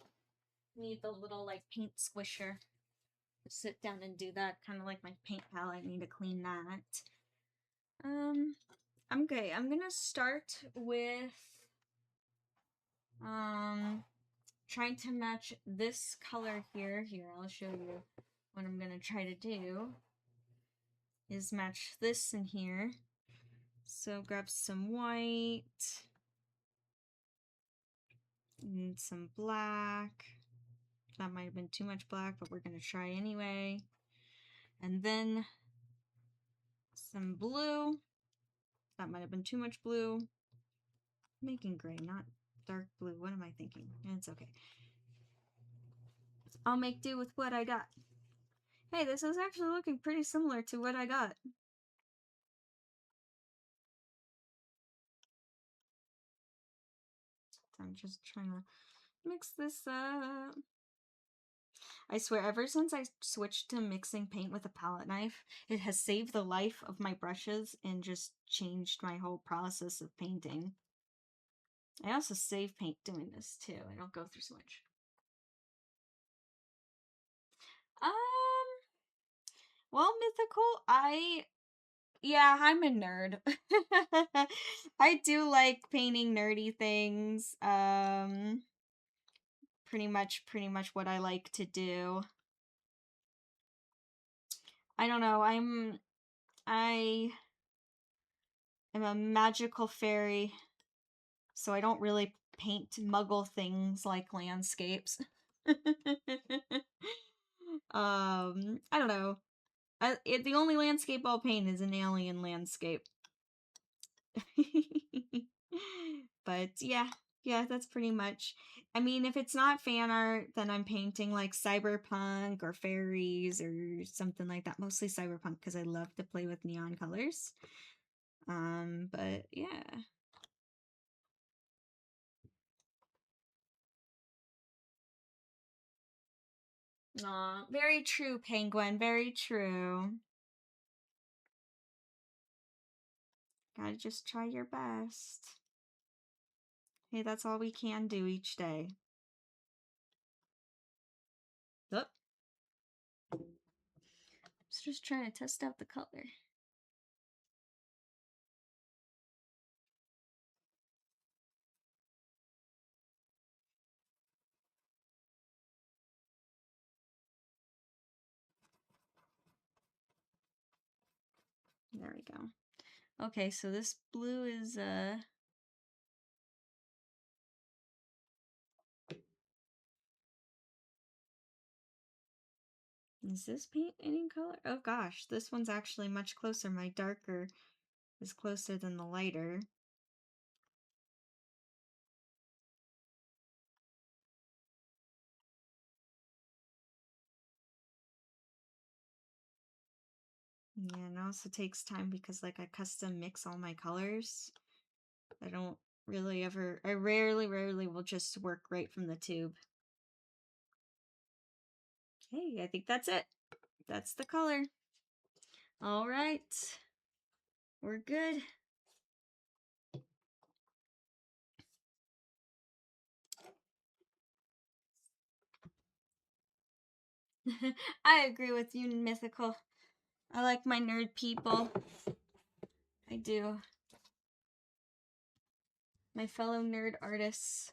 need the little, like, paint squisher. Sit down and do that, kind of like my paint palette. I need to clean that. Okay, I'm gonna start with trying to match this color here. Here, I'll show you what I'm gonna try to do is match this in here. So grab some white and some black. That might have been too much black, but we're gonna try anyway. And then some blue. That might have been too much blue. I'm making gray, not dark blue. What am I thinking? It's okay. I'll make do with what I got. Hey, this is actually looking pretty similar to what I got. I'm just trying to mix this up. I swear, ever since I switched to mixing paint with a palette knife, it has saved the life of my brushes and just changed my whole process of painting. I also save paint doing this too. I don't go through so much. Um, well, mythical, yeah, I'm a nerd. I do like painting nerdy things. Pretty much what I like to do. I don't know. I am a magical fairy, so I don't really paint muggle things like landscapes. I don't know. The only landscape I'll paint is an alien landscape. But yeah, that's pretty much. I mean, if it's not fan art, then I'm painting like cyberpunk or fairies or something like that. Mostly cyberpunk because I love to play with neon colors. But yeah. Aw, very true, Penguin. Very true. Gotta just try your best. Hey, that's all we can do each day. Oh. Just trying to test out the color. There we go. Okay, so this blue is is this paint any color? Oh gosh, this one's actually much closer. My darker is closer than the lighter. Yeah, and it also takes time because like I custom mix all my colors. I don't really ever, I rarely will just work right from the tube. Okay, I think that's it. That's the color. All right, we're good. I agree with you, Mythical. I like my nerd people. I do. My fellow nerd artists,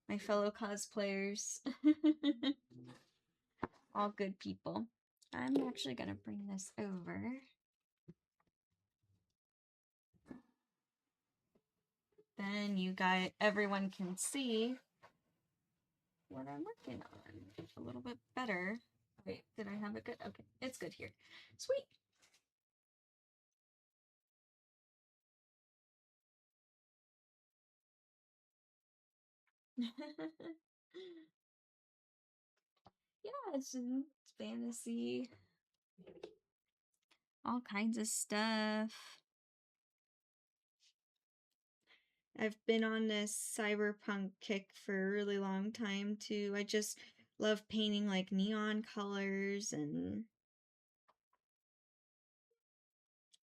my fellow cosplayers. All good people. I'm actually gonna bring this over. Then you guys, everyone can see what I'm working on a little bit better. Wait, did I have it good? Okay, it's good here. Sweet. Yeah, it's fantasy. All kinds of stuff. I've been on this cyberpunk kick for a really long time too. I just love painting like neon colors, and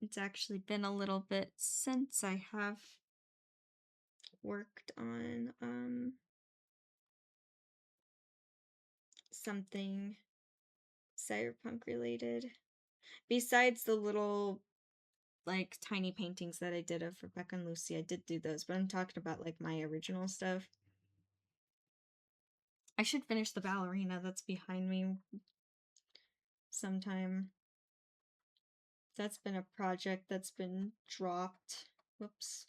it's actually been a little bit since I have worked on something cyberpunk related. Besides the little like tiny paintings that I did of Rebecca and Lucy, I did do those, but I'm talking about like my original stuff. I should finish the ballerina that's behind me sometime. That's been a project that's been dropped. Whoops.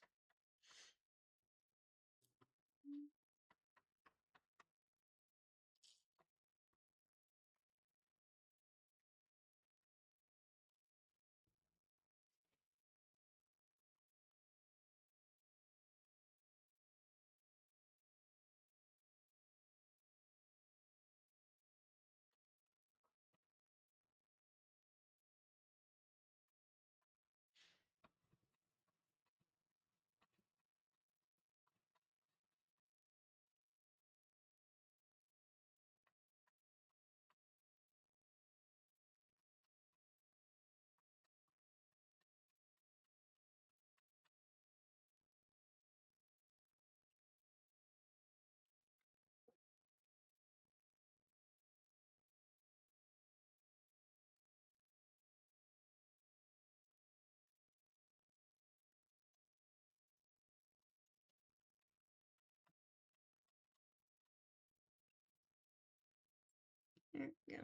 There we go.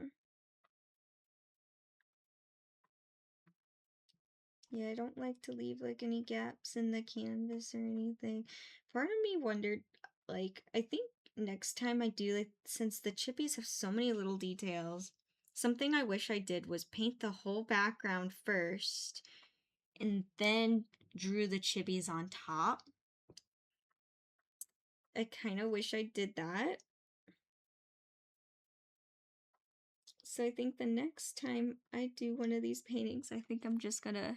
Yeah, I don't like to leave like any gaps in the canvas or anything. Part of me wondered, like, I think next time I do, like, since the chippies have so many little details, something I wish I did was paint the whole background first and then drew the chippies on top. I kind of wish I did that. So I think the next time I do one of these paintings, I think I'm just gonna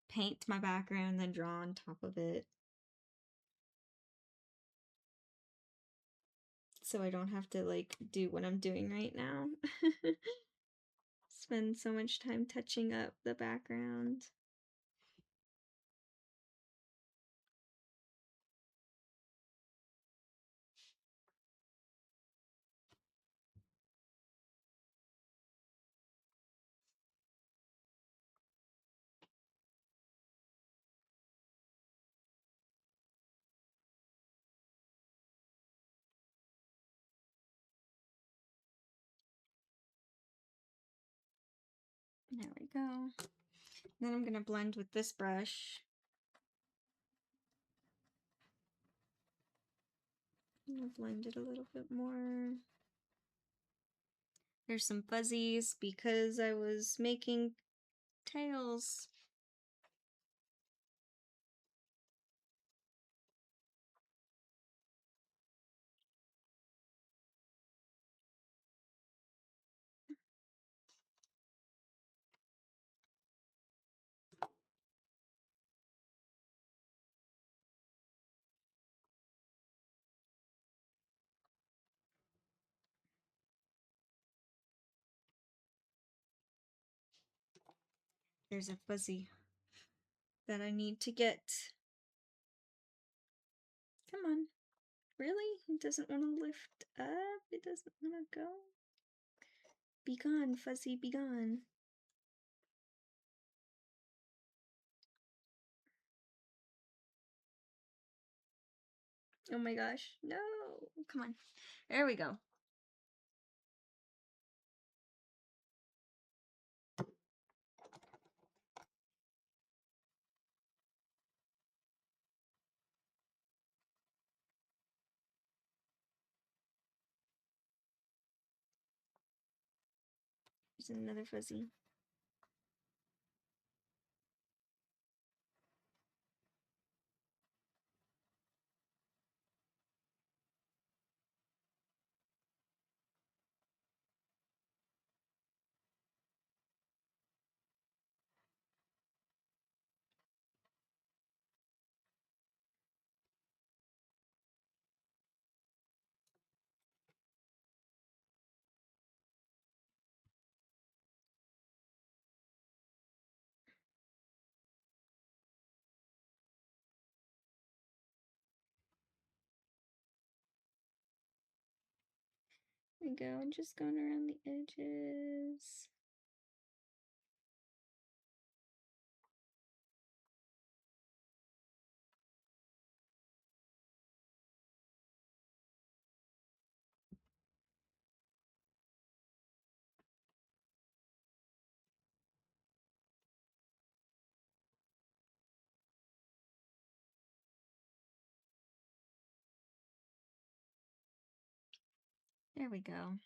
paint my background, then draw on top of it. So I don't have to like do what I'm doing right now. Spend so much time touching up the background. There we go. Then I'm going to blend with this brush. I'm going to blend it a little bit more. There's some fuzzies because I was making tails. There's a fuzzy that I need to get. Come on. Really? It doesn't want to lift up? It doesn't want to go? Be gone, fuzzy, be gone. Oh my gosh. No. Come on. There we go. There's another fuzzy. There we go. I'm just going around the edges. There we go.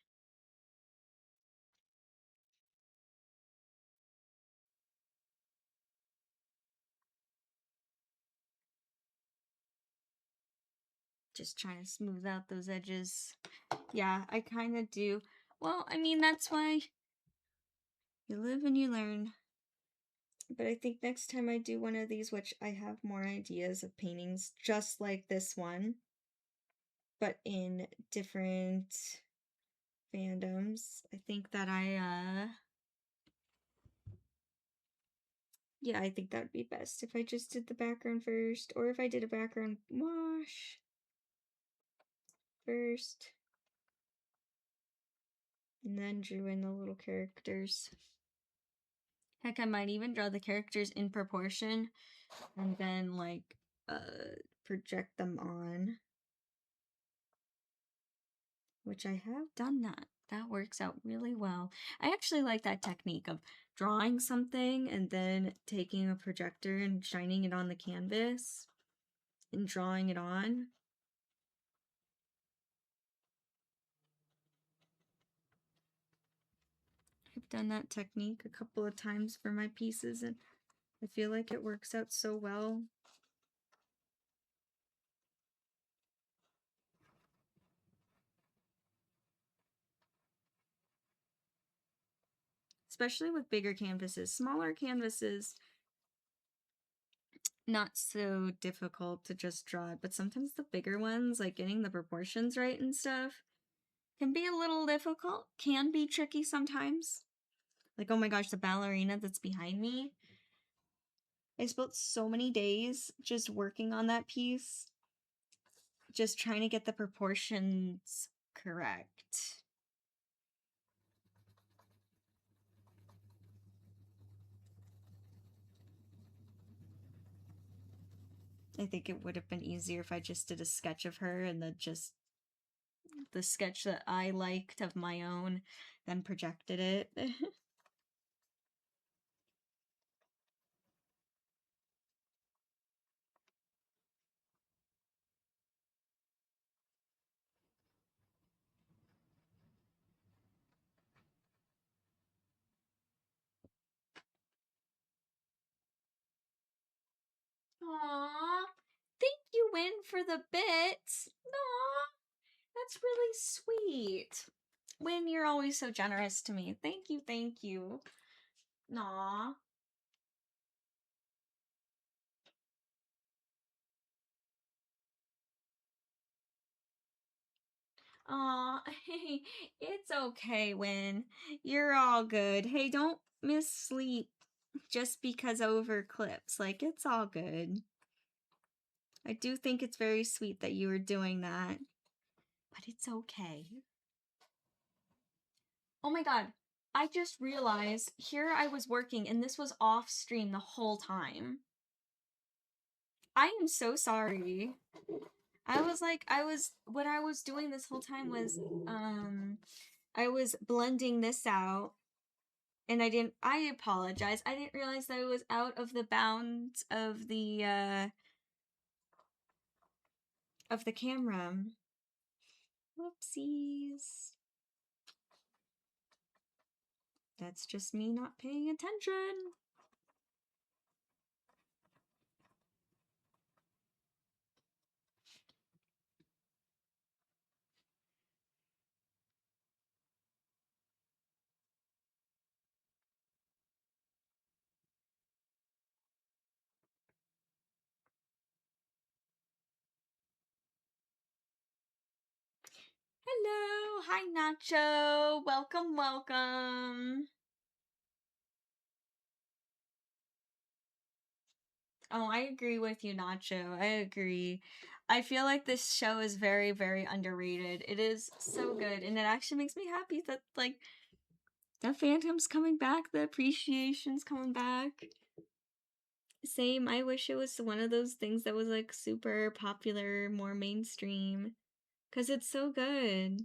Just trying to smooth out those edges. Yeah, I kind of do. Well, I mean, that's why you live and you learn. But I think next time I do one of these, which I have more ideas of paintings just like this one, but in different fandoms, I think that yeah, I think that would be best if I just did the background first, or if I did a background wash first, and then drew in the little characters. Heck, I might even draw the characters in proportion, and then, like, project them on. Which I have done that. That works out really well. I actually like that technique of drawing something and then taking a projector and shining it on the canvas and drawing it on. I've done that technique a couple of times for my pieces and I feel like it works out so well. Especially with bigger canvases. Smaller canvases, not so difficult to just draw it, but sometimes the bigger ones, like getting the proportions right and stuff, can be a little difficult, can be tricky sometimes. Like, oh my gosh, the ballerina that's behind me. I spent so many days just working on that piece, just trying to get the proportions correct. I think it would have been easier if I just did a sketch of her and then just the sketch that I liked of my own, then projected it. Aw, thank you, Win, for the bits. Aw, that's really sweet. Win, you're always so generous to me. Thank you, thank you. Aw. Aw, hey, it's okay, Win. You're all good. Hey, don't miss sleep just because over clips. Like, it's all good. I do think it's very sweet that you were doing that, but it's okay. Oh my god, I just realized here I was working and this was off stream the whole time. I am so sorry. What I was doing this whole time was, I was blending this out and I apologize. I didn't realize that it was out of the bounds of the camera. Whoopsies. That's just me not paying attention. Hello, hi Nacho. Welcome, welcome. Oh, I agree with you, Nacho. I agree. I feel like this show is very, very underrated. It is so good, and it actually makes me happy that like the Phantom's coming back, the appreciation's coming back. Same. I wish it was one of those things that was like super popular, more mainstream, because it's so good.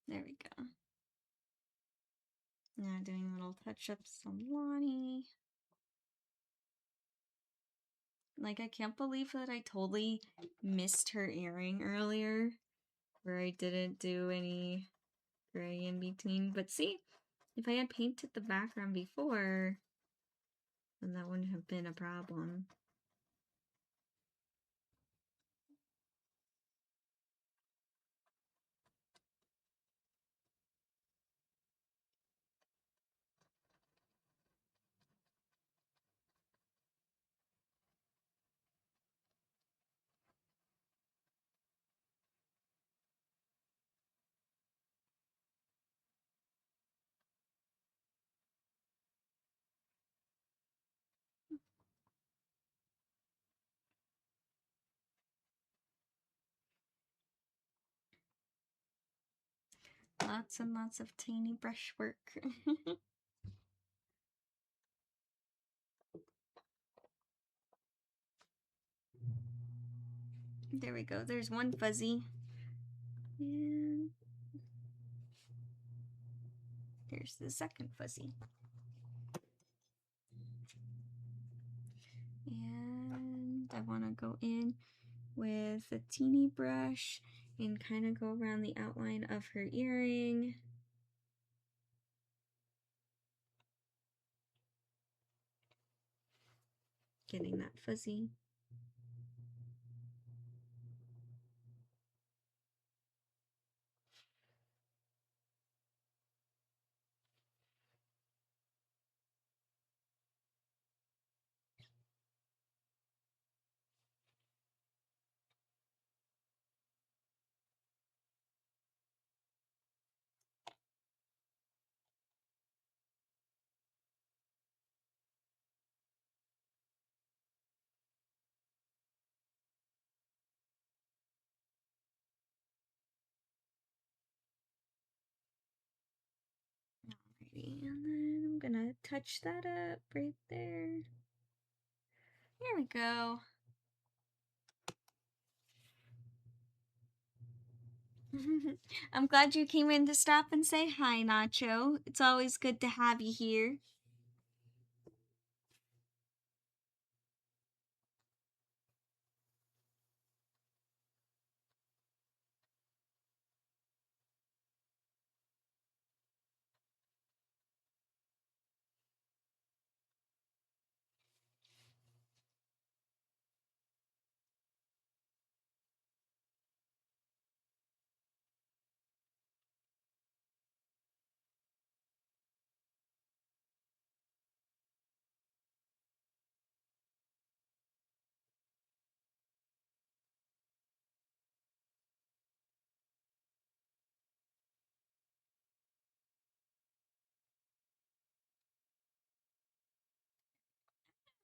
There we go. Now doing little touch-ups on Lonnie. Like, I can't believe that I totally missed her earring earlier, where I didn't do any gray in between. But see, if I had painted the background before, then that wouldn't have been a problem. Lots and lots of tiny brushwork. There we go. There's one fuzzy. And there's the second fuzzy. And I want to go in with a teeny brush and kind of go around the outline of her earring. Getting that fuzzy. Alrighty, and then I'm gonna touch that up right there. There we go. I'm glad you came in to stop and say hi, Nacho. It's always good to have you here.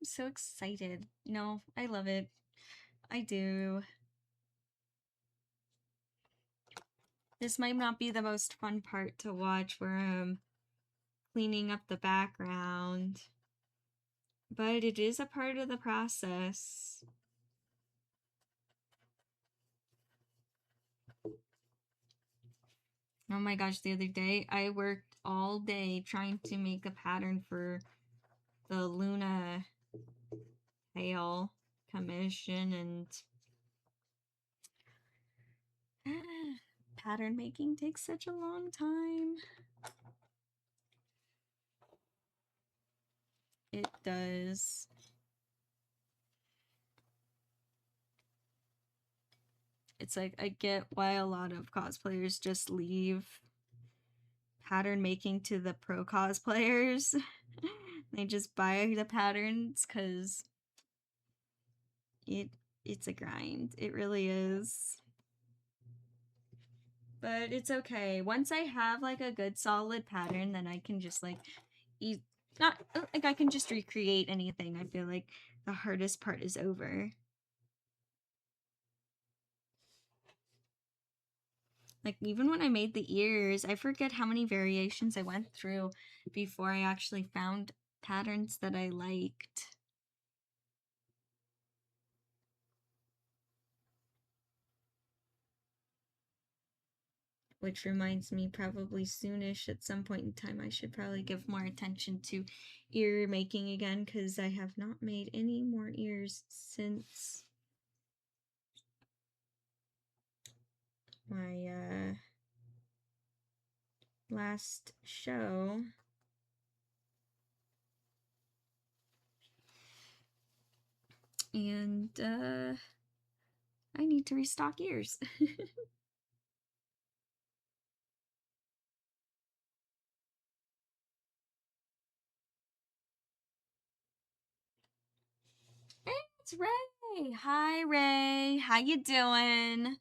I'm so excited. No, I love it. I do. This might not be the most fun part to watch where I'm cleaning up the background, but it is a part of the process. Oh my gosh, the other day I worked all day trying to make a pattern for the Luna Hail commission, and pattern making takes such a long time. It does. It's like I get why a lot of cosplayers just leave pattern making to the pro cosplayers. They just buy the patterns because it's a grind. It really is. But it's okay. Once I have like a good solid pattern, then I can just like not like I can just recreate anything. I feel like the hardest part is over. Like even when I made the ears, I forget how many variations I went through before I actually found patterns that I liked. Which reminds me, probably soonish at some point in time, I should probably give more attention to ear making again, because I have not made any more ears since my last show. And I need to restock ears. Hey, it's Ray. Hi, Ray. How you doing?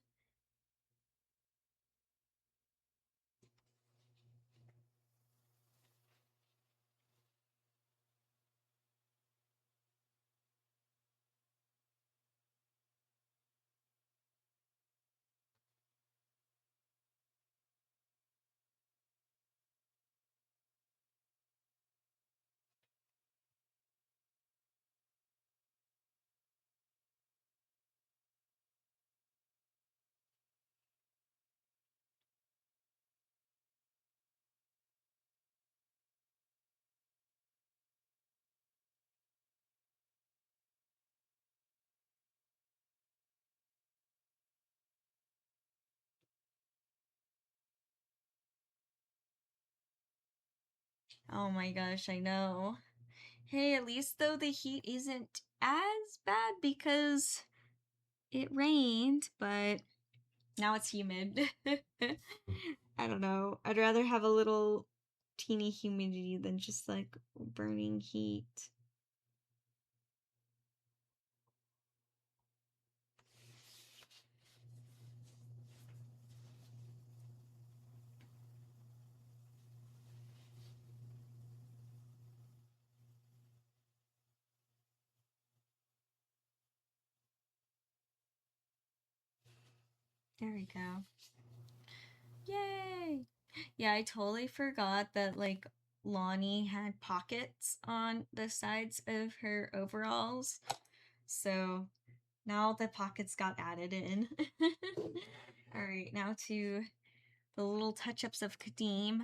Oh my gosh, I know. Hey, at least though the heat isn't as bad because it rained, but now it's humid. I don't know. I'd rather have a little teeny humidity than just like burning heat. There we go. Yay! Yeah, I totally forgot that like Lonnie had pockets on the sides of her overalls. So now the pockets got added in. All right, now to the little touch-ups of Kadeem.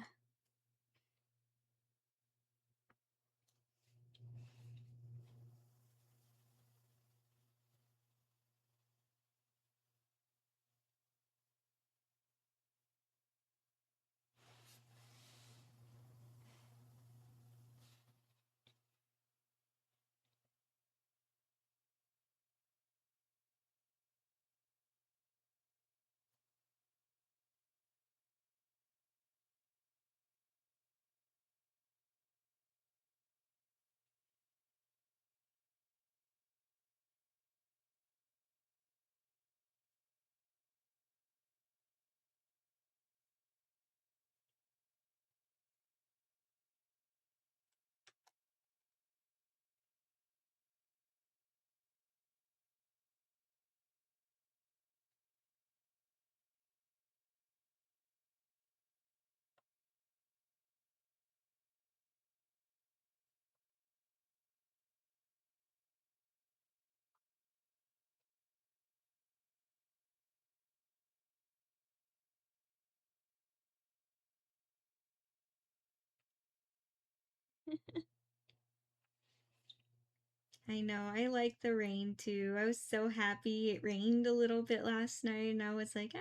I know, I like the rain too. I was so happy it rained a little bit last night and I was like,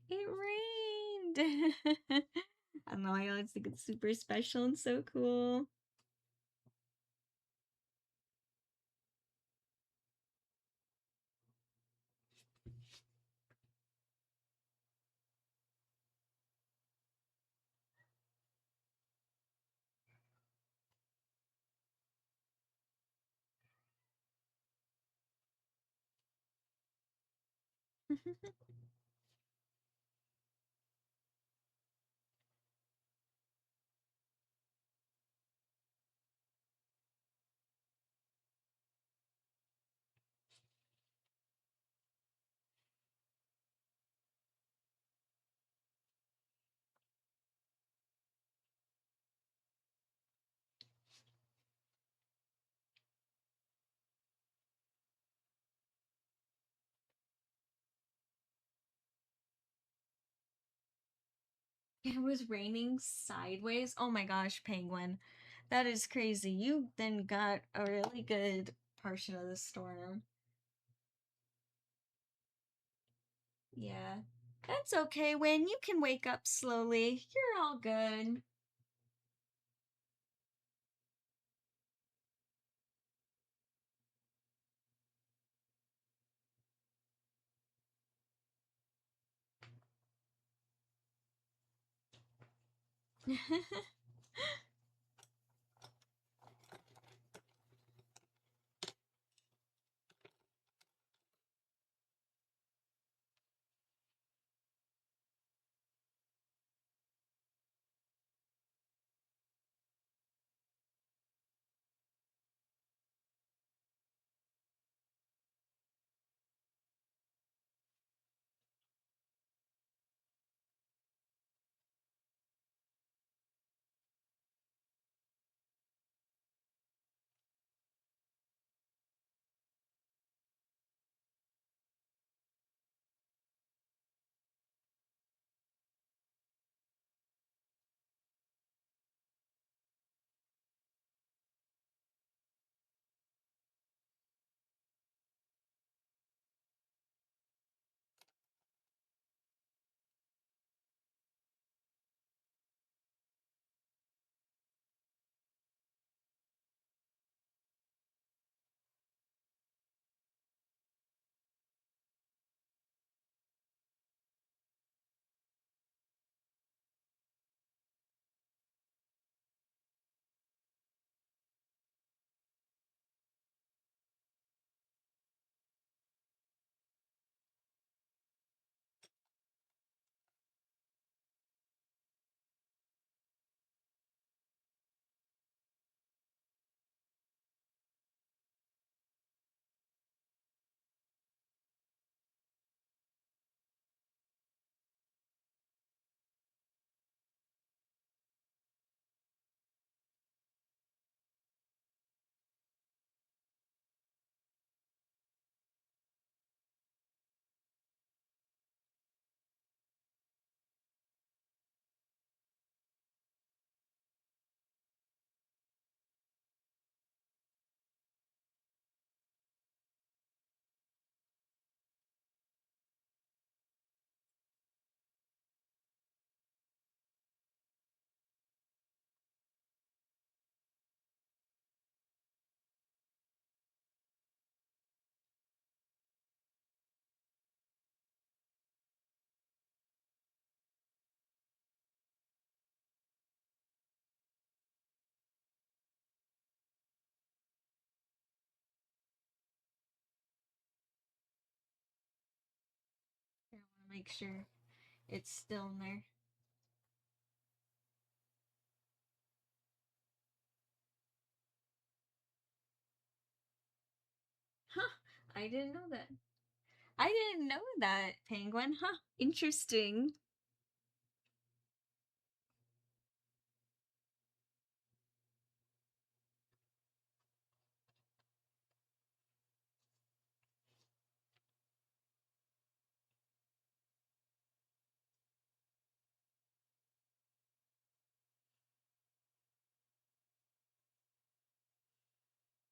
it rained. I don't know, I always think it's super special and so cool. It was raining sideways. Oh my gosh, Penguin. That is crazy. You then got a really good portion of the storm. Yeah. That's okay, Win. You can wake up slowly. You're all good. make sure it's still in there. Huh, I didn't know that. I didn't know that, Penguin. Huh, interesting.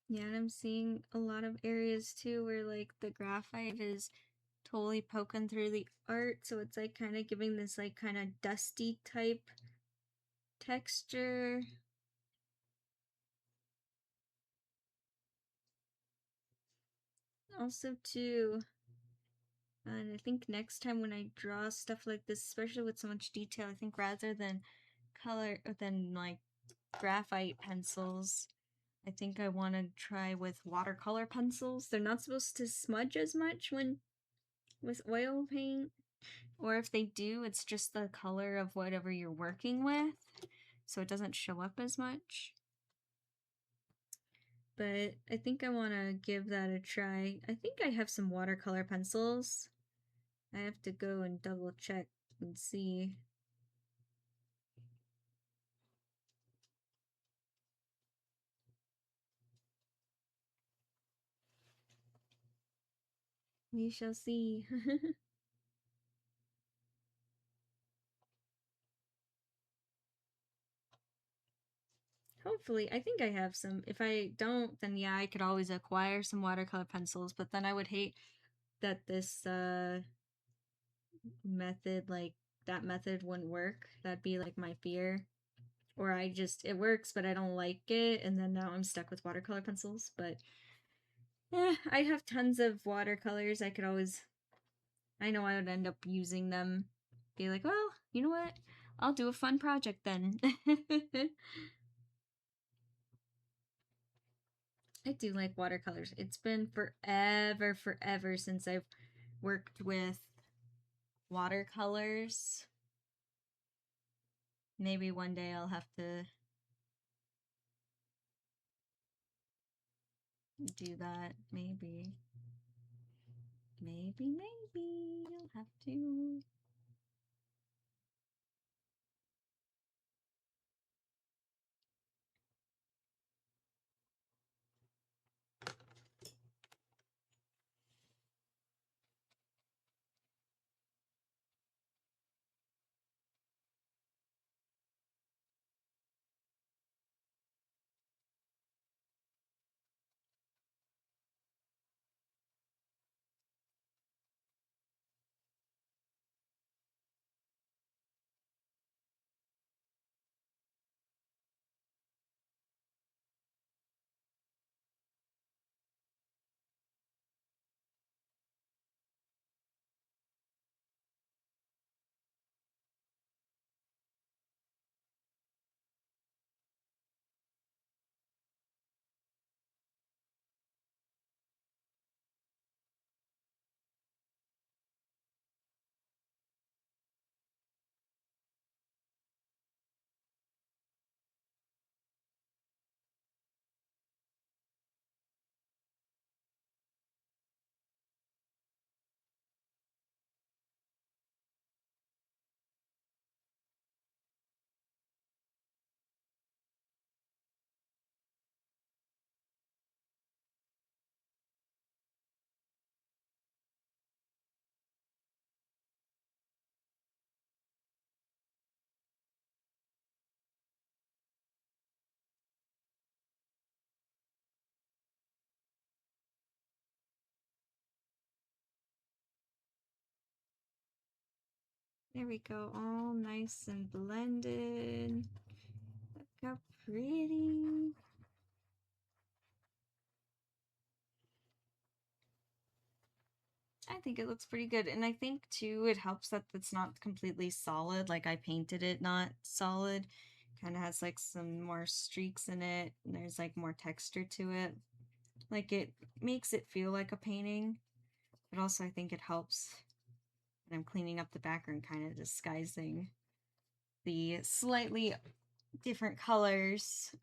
Yeah, and I'm seeing a lot of areas too where like the graphite is totally poking through the art, so it's like kind of giving this like kind of dusty type texture. Also too, and I think next time when I draw stuff like this, especially with so much detail, I think rather than color than like graphite pencils, I think I want to try with watercolor pencils. They're not supposed to smudge as much when with oil paint, or if they do, it's just the color of whatever you're working with, so it doesn't show up as much. But I think I want to give that a try. I think I have some watercolor pencils. I have to go and double check and see. We shall see. Hopefully, I think I have some. If I don't, then yeah, I could always acquire some watercolor pencils, but then I would hate that this method, like that method wouldn't work. That'd be like my fear. Or I just, it works, but I don't like it, and then now I'm stuck with watercolor pencils. But yeah, I have tons of watercolors. I could always, I know I would end up using them. Be like, well, you know what? I'll do a fun project then. I do like watercolors. It's been forever since I've worked with watercolors. Maybe one day I'll have to do that. Maybe. Maybe. I'll have to. There we go, all nice and blended. Look how pretty. I think it looks pretty good. And I think too, it helps that it's not completely solid. Like I painted it not solid. Kind of has like some more streaks in it. And there's like more texture to it. Like it makes it feel like a painting. But also I think it helps And I'm cleaning up the background, kind of disguising the slightly different colors.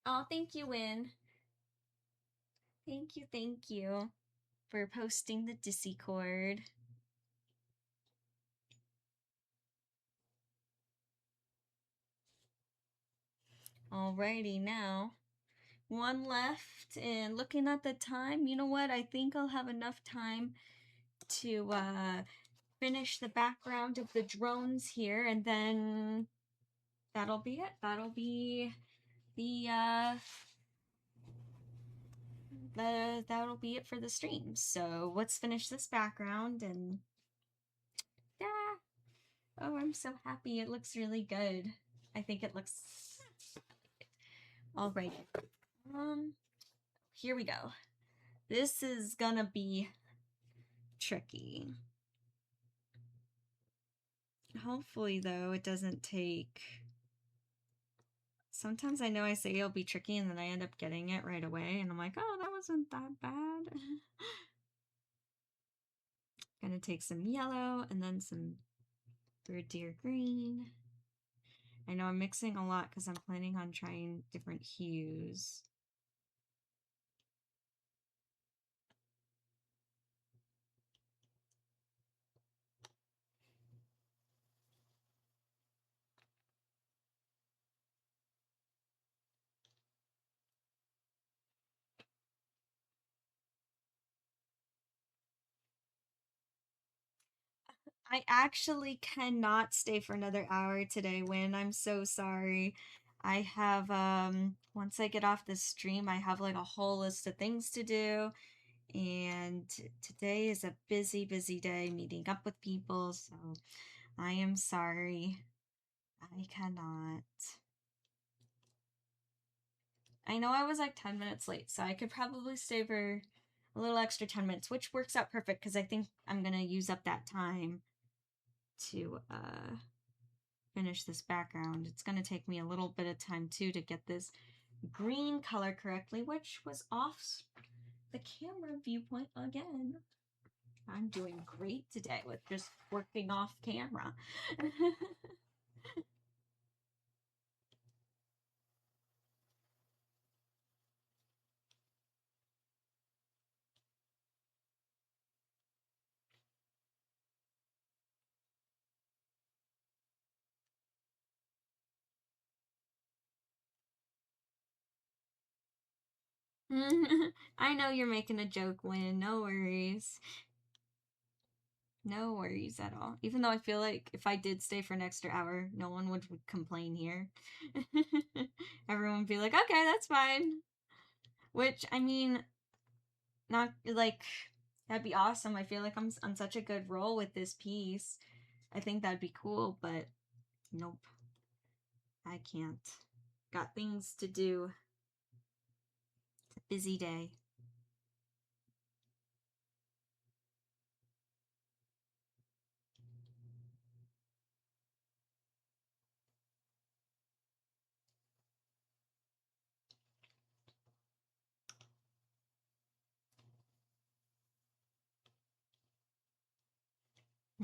Oh, thank you, Win. Thank you for posting the Discord. Alrighty, now one left, and looking at the time, you know what? I think I'll have enough time to finish the background of the drones here, and then that'll be it. That'll be that'll be it for the stream. So let's finish this background, and yeah. Oh, I'm so happy. It looks really good. I think it looks all right. Here we go. This is gonna be tricky. Hopefully, though, it doesn't take. Sometimes I know I say it'll be tricky and then I end up getting it right away, and I'm like, oh, that wasn't that bad. Gonna take some yellow and then some bird deer green. I know I'm mixing a lot because I'm planning on trying different hues. I actually cannot stay for another hour today, Win. I'm so sorry. I have once I get off the stream, I have like a whole list of things to do, and today is a busy, busy day meeting up with people, so I am sorry. I cannot. I know I was like 10 minutes late, so I could probably stay for a little extra 10 minutes, which works out perfect because I think I'm gonna use up that time to finish this background. It's gonna take me a little bit of time too to get this green color correctly, which was off the camera viewpoint again. I'm doing great today with just working off camera. I know you're making a joke, Win. No worries. No worries at all. Even though I feel like if I did stay for an extra hour, no one would complain here. Everyone would be like, okay, that's fine. Which, I mean, not like, that'd be awesome. I feel like I'm on such a good roll with this piece. I think that'd be cool, but nope. I can't. Got things to do. It's a busy day.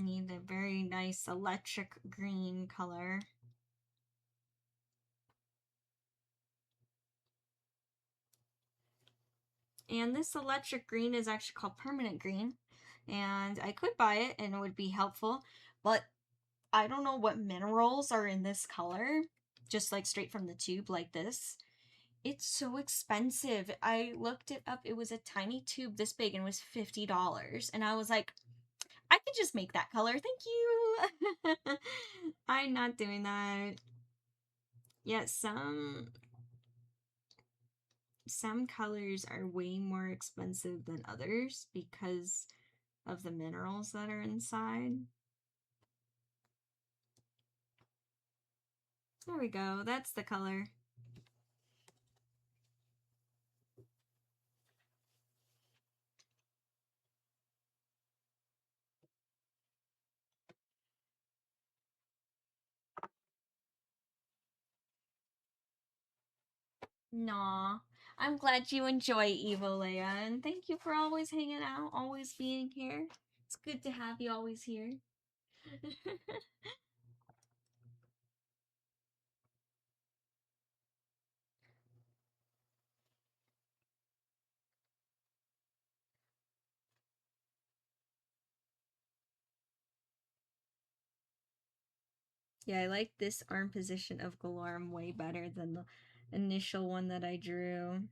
Need a very nice electric green color. And this electric green is actually called permanent green. And I could buy it and it would be helpful, but I don't know what minerals are in this color, just like straight from the tube like this. It's so expensive. I looked it up. It was a tiny tube this big and it was $50. And I was like, I could just make that color. Thank you. I'm not doing that. Yeah, some colors are way more expensive than others because of the minerals that are inside. There we go. That's the color. Nah. I'm glad you enjoy Evo, Leia, and thank you for always hanging out, always being here. It's good to have you always here. Yeah, I like this arm position of Galorm way better than the initial one that I drew.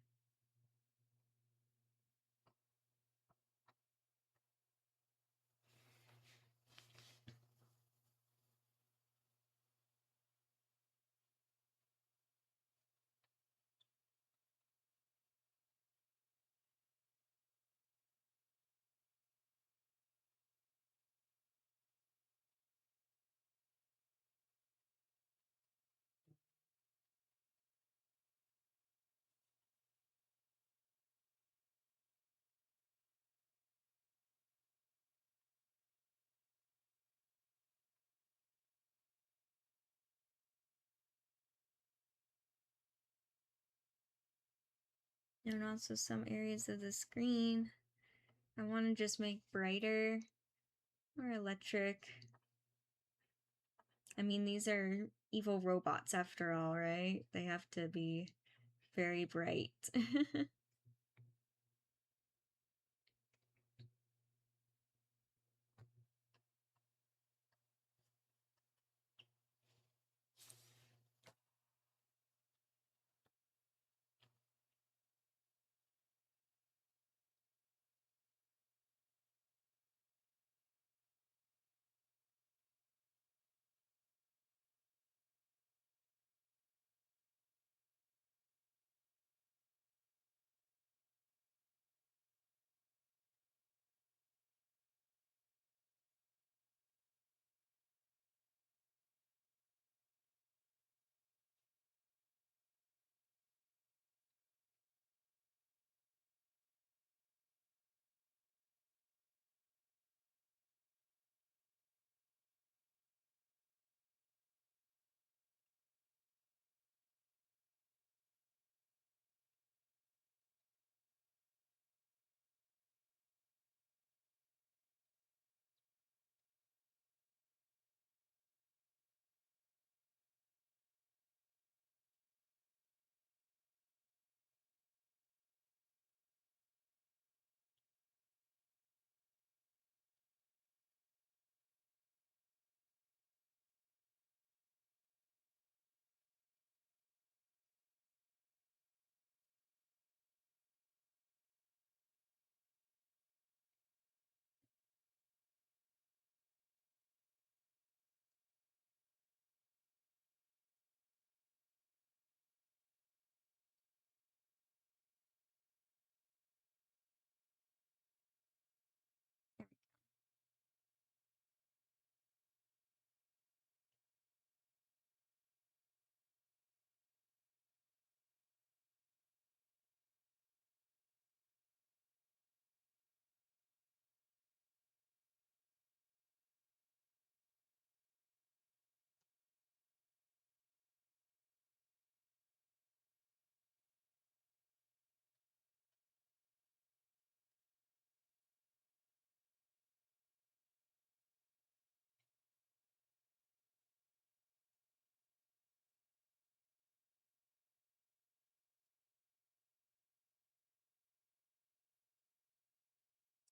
And also some areas of the screen I want to just make brighter or electric. I mean, these are evil robots after all, right? They have to be very bright.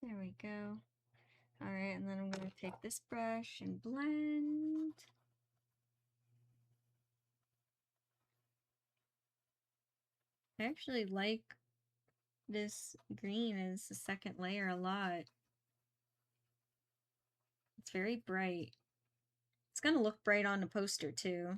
There we go. Alright, and then I'm going to take this brush and blend. I actually like this green as the second layer a lot. It's very bright. It's going to look bright on the poster too.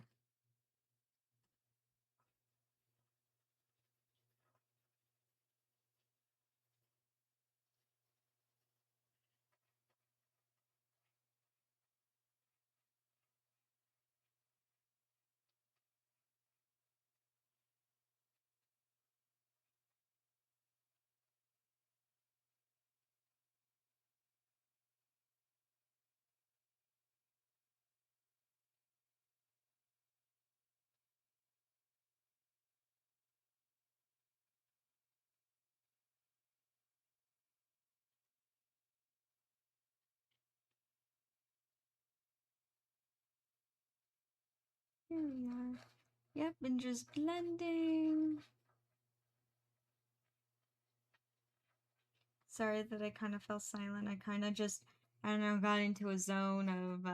Here we are. Yep, and just blending. Sorry that I kind of fell silent. I kind of just, I don't know, got into a zone of,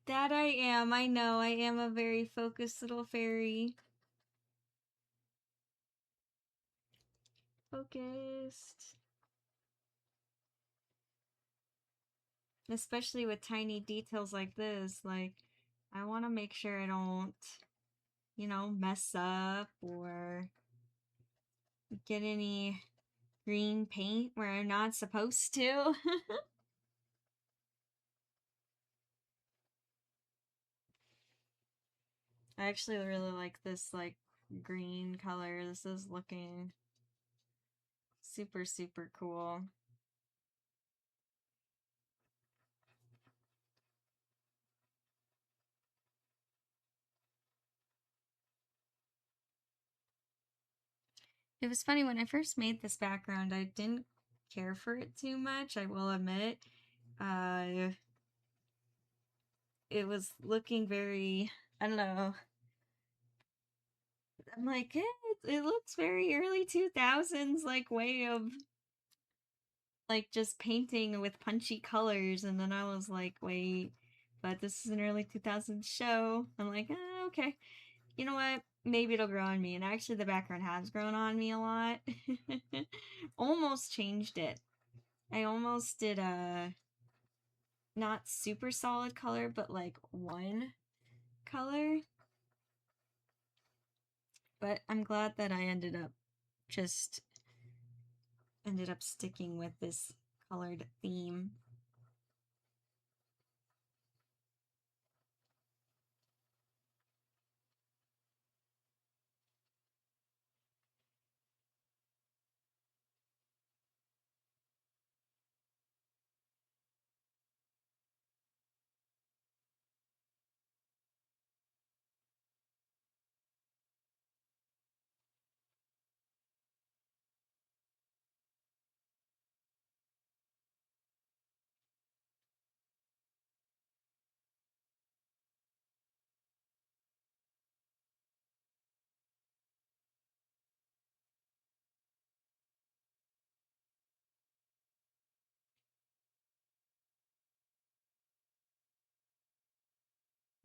that I am. I know. I am a very focused little fairy. Focused. Especially with tiny details like this. Like, I want to make sure I don't, mess up or get any green paint where I'm not supposed to. I actually really like this, like, green color. This is looking super, super cool. It was funny when I first made this background, I didn't care for it too much, I will admit. Uh, it was looking very, I don't know. I'm like, it looks very early 2000s, like, way of, like, just painting with punchy colors. And then I was like, wait, but this is an early 2000s show. I'm like, okay. You know what? Maybe it'll grow on me. And actually, the background has grown on me a lot. Almost changed it. I almost did a not super solid color, but like one color. But I'm glad that I just ended up sticking with this colored theme.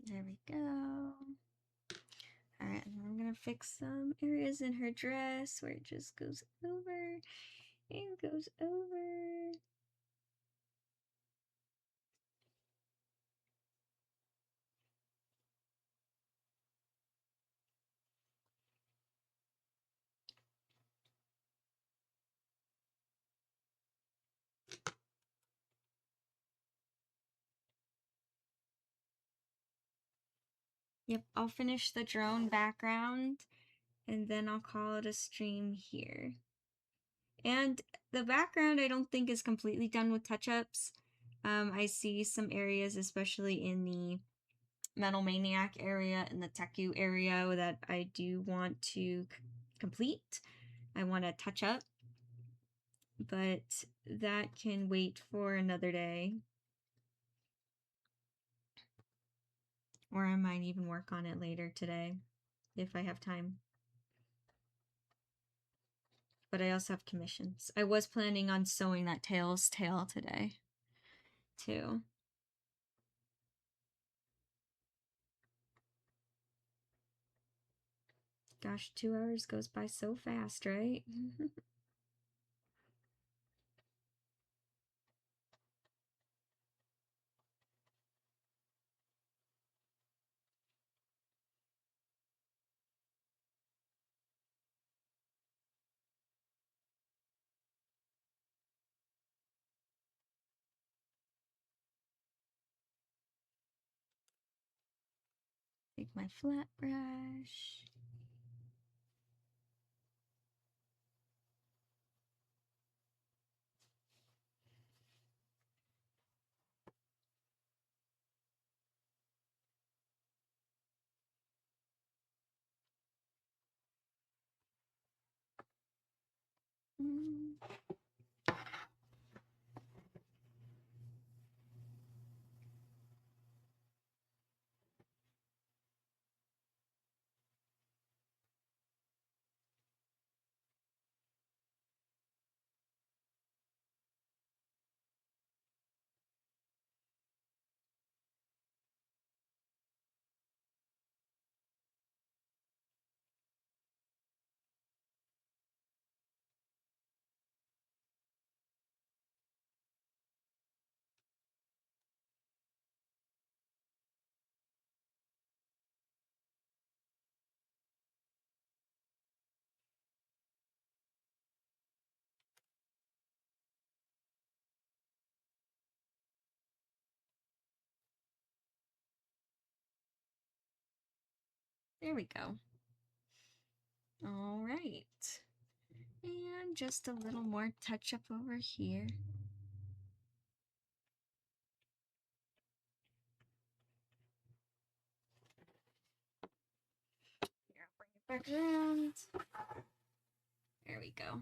There we go. Alright, and I'm gonna fix some areas in her dress where it just goes over and goes over. Yep, I'll finish the drone background and then I'll call it a stream here. And the background I don't think is completely done with touch-ups. I see some areas, especially in the Metal Maniac area and the Teku area, that I do want to complete. I want to touch up, but that can wait for another day. Or I might even work on it later today if I have time. But I also have commissions. I was planning on sewing that tail's tail today, too. Gosh, 2 hours goes by so fast, right? Take my flat brush. Mm. There we go. All right. And just a little more touch up over here. Here, I'll bring it back around. There we go.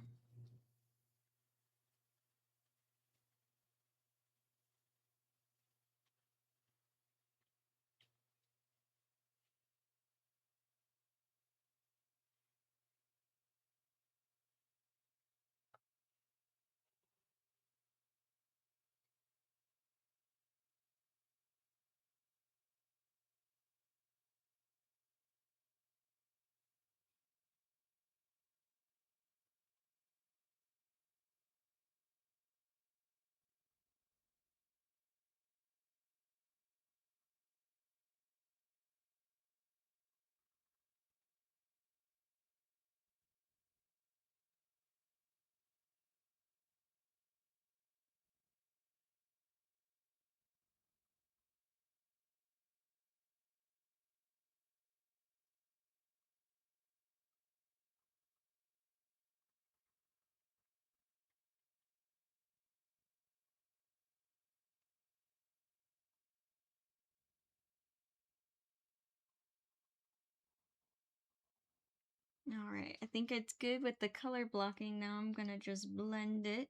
All right, I think it's good with the color blocking. Now I'm gonna just blend it.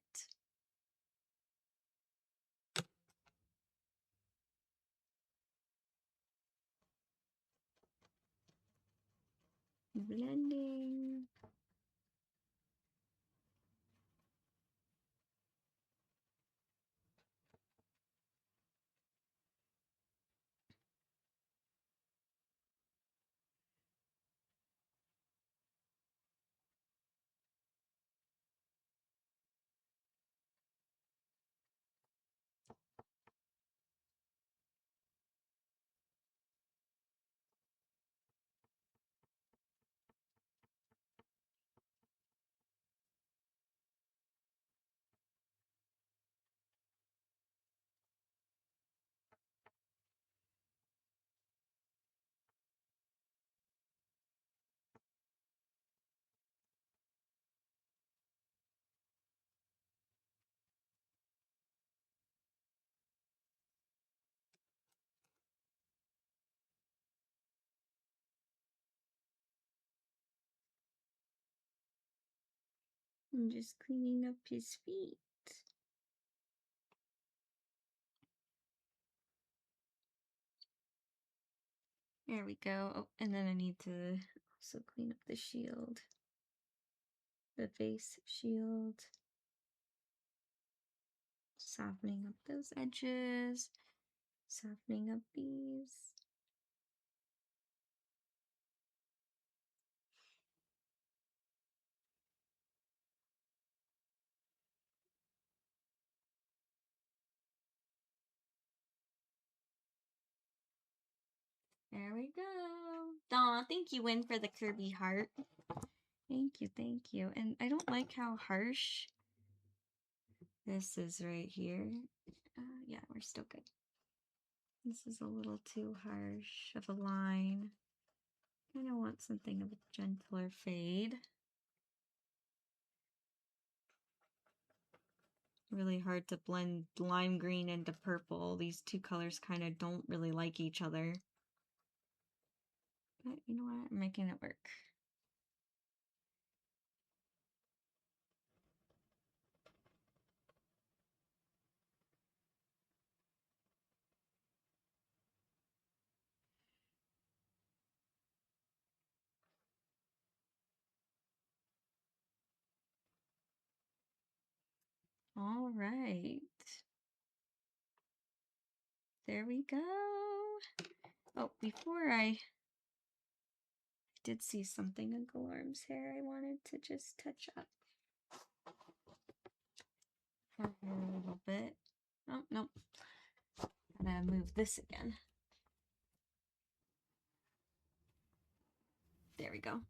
Blending. I'm just cleaning up his feet. There we go. Oh, and then I need to also clean up the shield. The face shield. Softening up those edges. Softening up these. There we go. Aw, thank you, Win, for the Kirby heart. Thank you, thank you. And I don't like how harsh this is right here. Yeah, we're still good. This is a little too harsh of a line. Kind of want something of a gentler fade. Really hard to blend lime green into purple. These two colors kind of don't really like each other. But you know what? I'm making it work. All right. There we go. Oh, before I did see something in Galarm's hair I wanted to just touch up. Her hair a little bit. Oh, nope. Gotta move this again. There we go.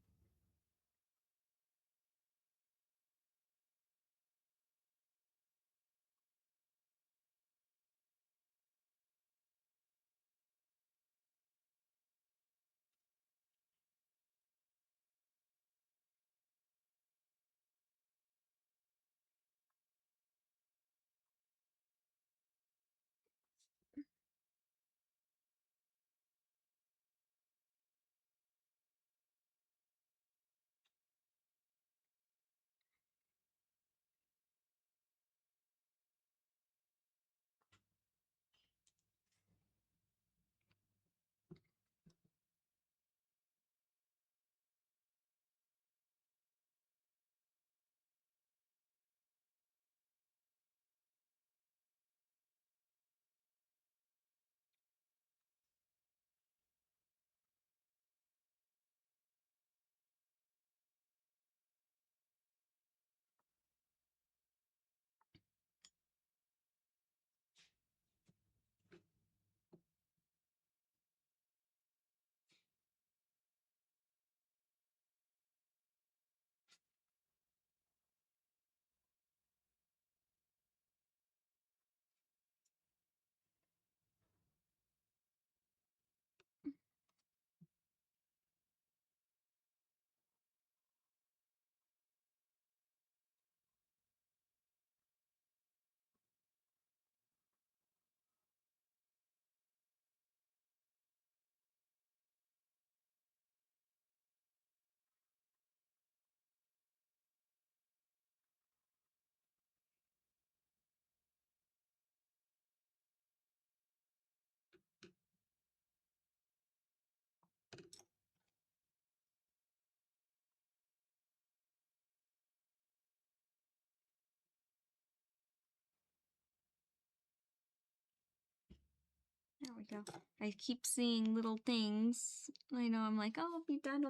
There we go. I keep seeing little things. I know I'm like, oh, I'll be done.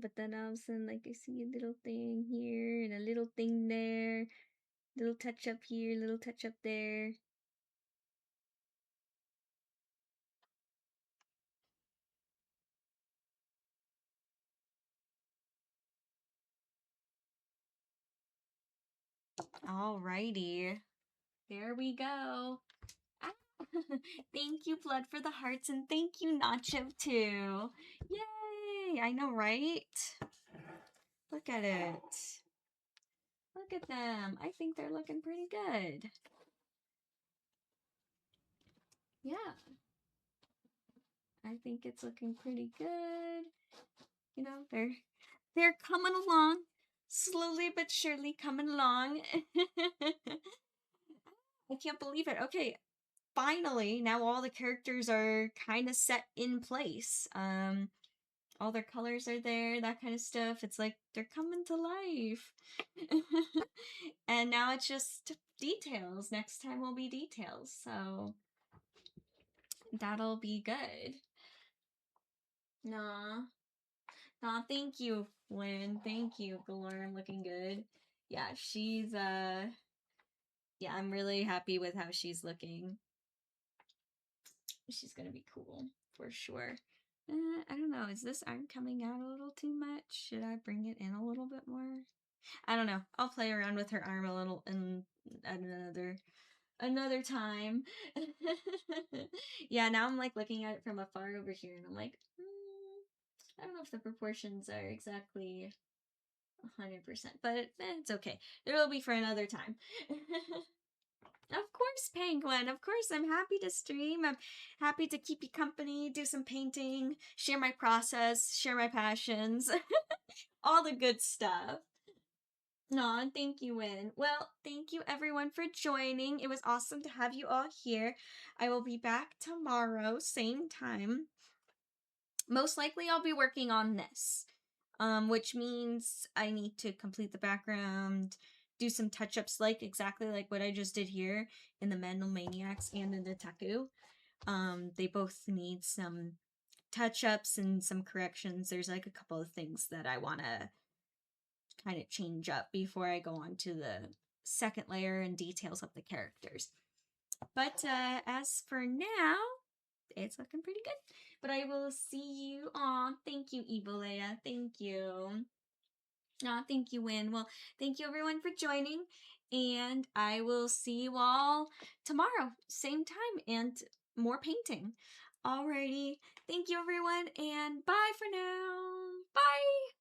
But then all of a sudden, like, I see a little thing here and a little thing there. Little touch up here, little touch up there. Alrighty. There we go. Ah. Thank you, Blood, for the hearts, and thank you, Nacho, too. Yay! I know, right? Look at it. Look at them. I think they're looking pretty good. Yeah. I think it's looking pretty good. You know, they're coming along. Slowly but surely coming along. I can't believe it. Okay, finally, now all the characters are kind of set in place. All their colors are there, that kind of stuff. It's like they're coming to life. And now it's just details. Next time will be details. So that'll be good. Nah. Nah, thank you, Lynn. Thank you, Galore. I'm looking good. Yeah, yeah, I'm really happy with how she's looking. She's gonna be cool for sure. I don't know. Is this arm coming out a little too much? Should I bring it in a little bit more? I don't know. I'll play around with her arm a little in at another time. Yeah, now I'm like looking at it from afar over here, and I'm like, I don't know if the proportions are exactly 100%, but it's okay. It'll be for another time. Of course, Penguin. Of course, I'm happy to stream. I'm happy to keep you company, do some painting, share my process, share my passions, all the good stuff. Aw, thank you, Win. Well, thank you everyone for joining. It was awesome to have you all here. I will be back tomorrow, same time. Most likely I'll be working on this. Which means I need to complete the background, do some touch-ups like exactly like what I just did here in the Mandel Maniacs and in the Taku. They both need some touch-ups and some corrections. There's like a couple of things that I want to kind of change up before I go on to the second layer and details of the characters. But as for now, it's looking pretty good. But I will see you on. Thank you, Evilea. Thank you. Thank you, Win. Well, thank you everyone for joining, and I will see you all tomorrow, same time, and more painting. Alrighty, thank you everyone, and bye for now. Bye!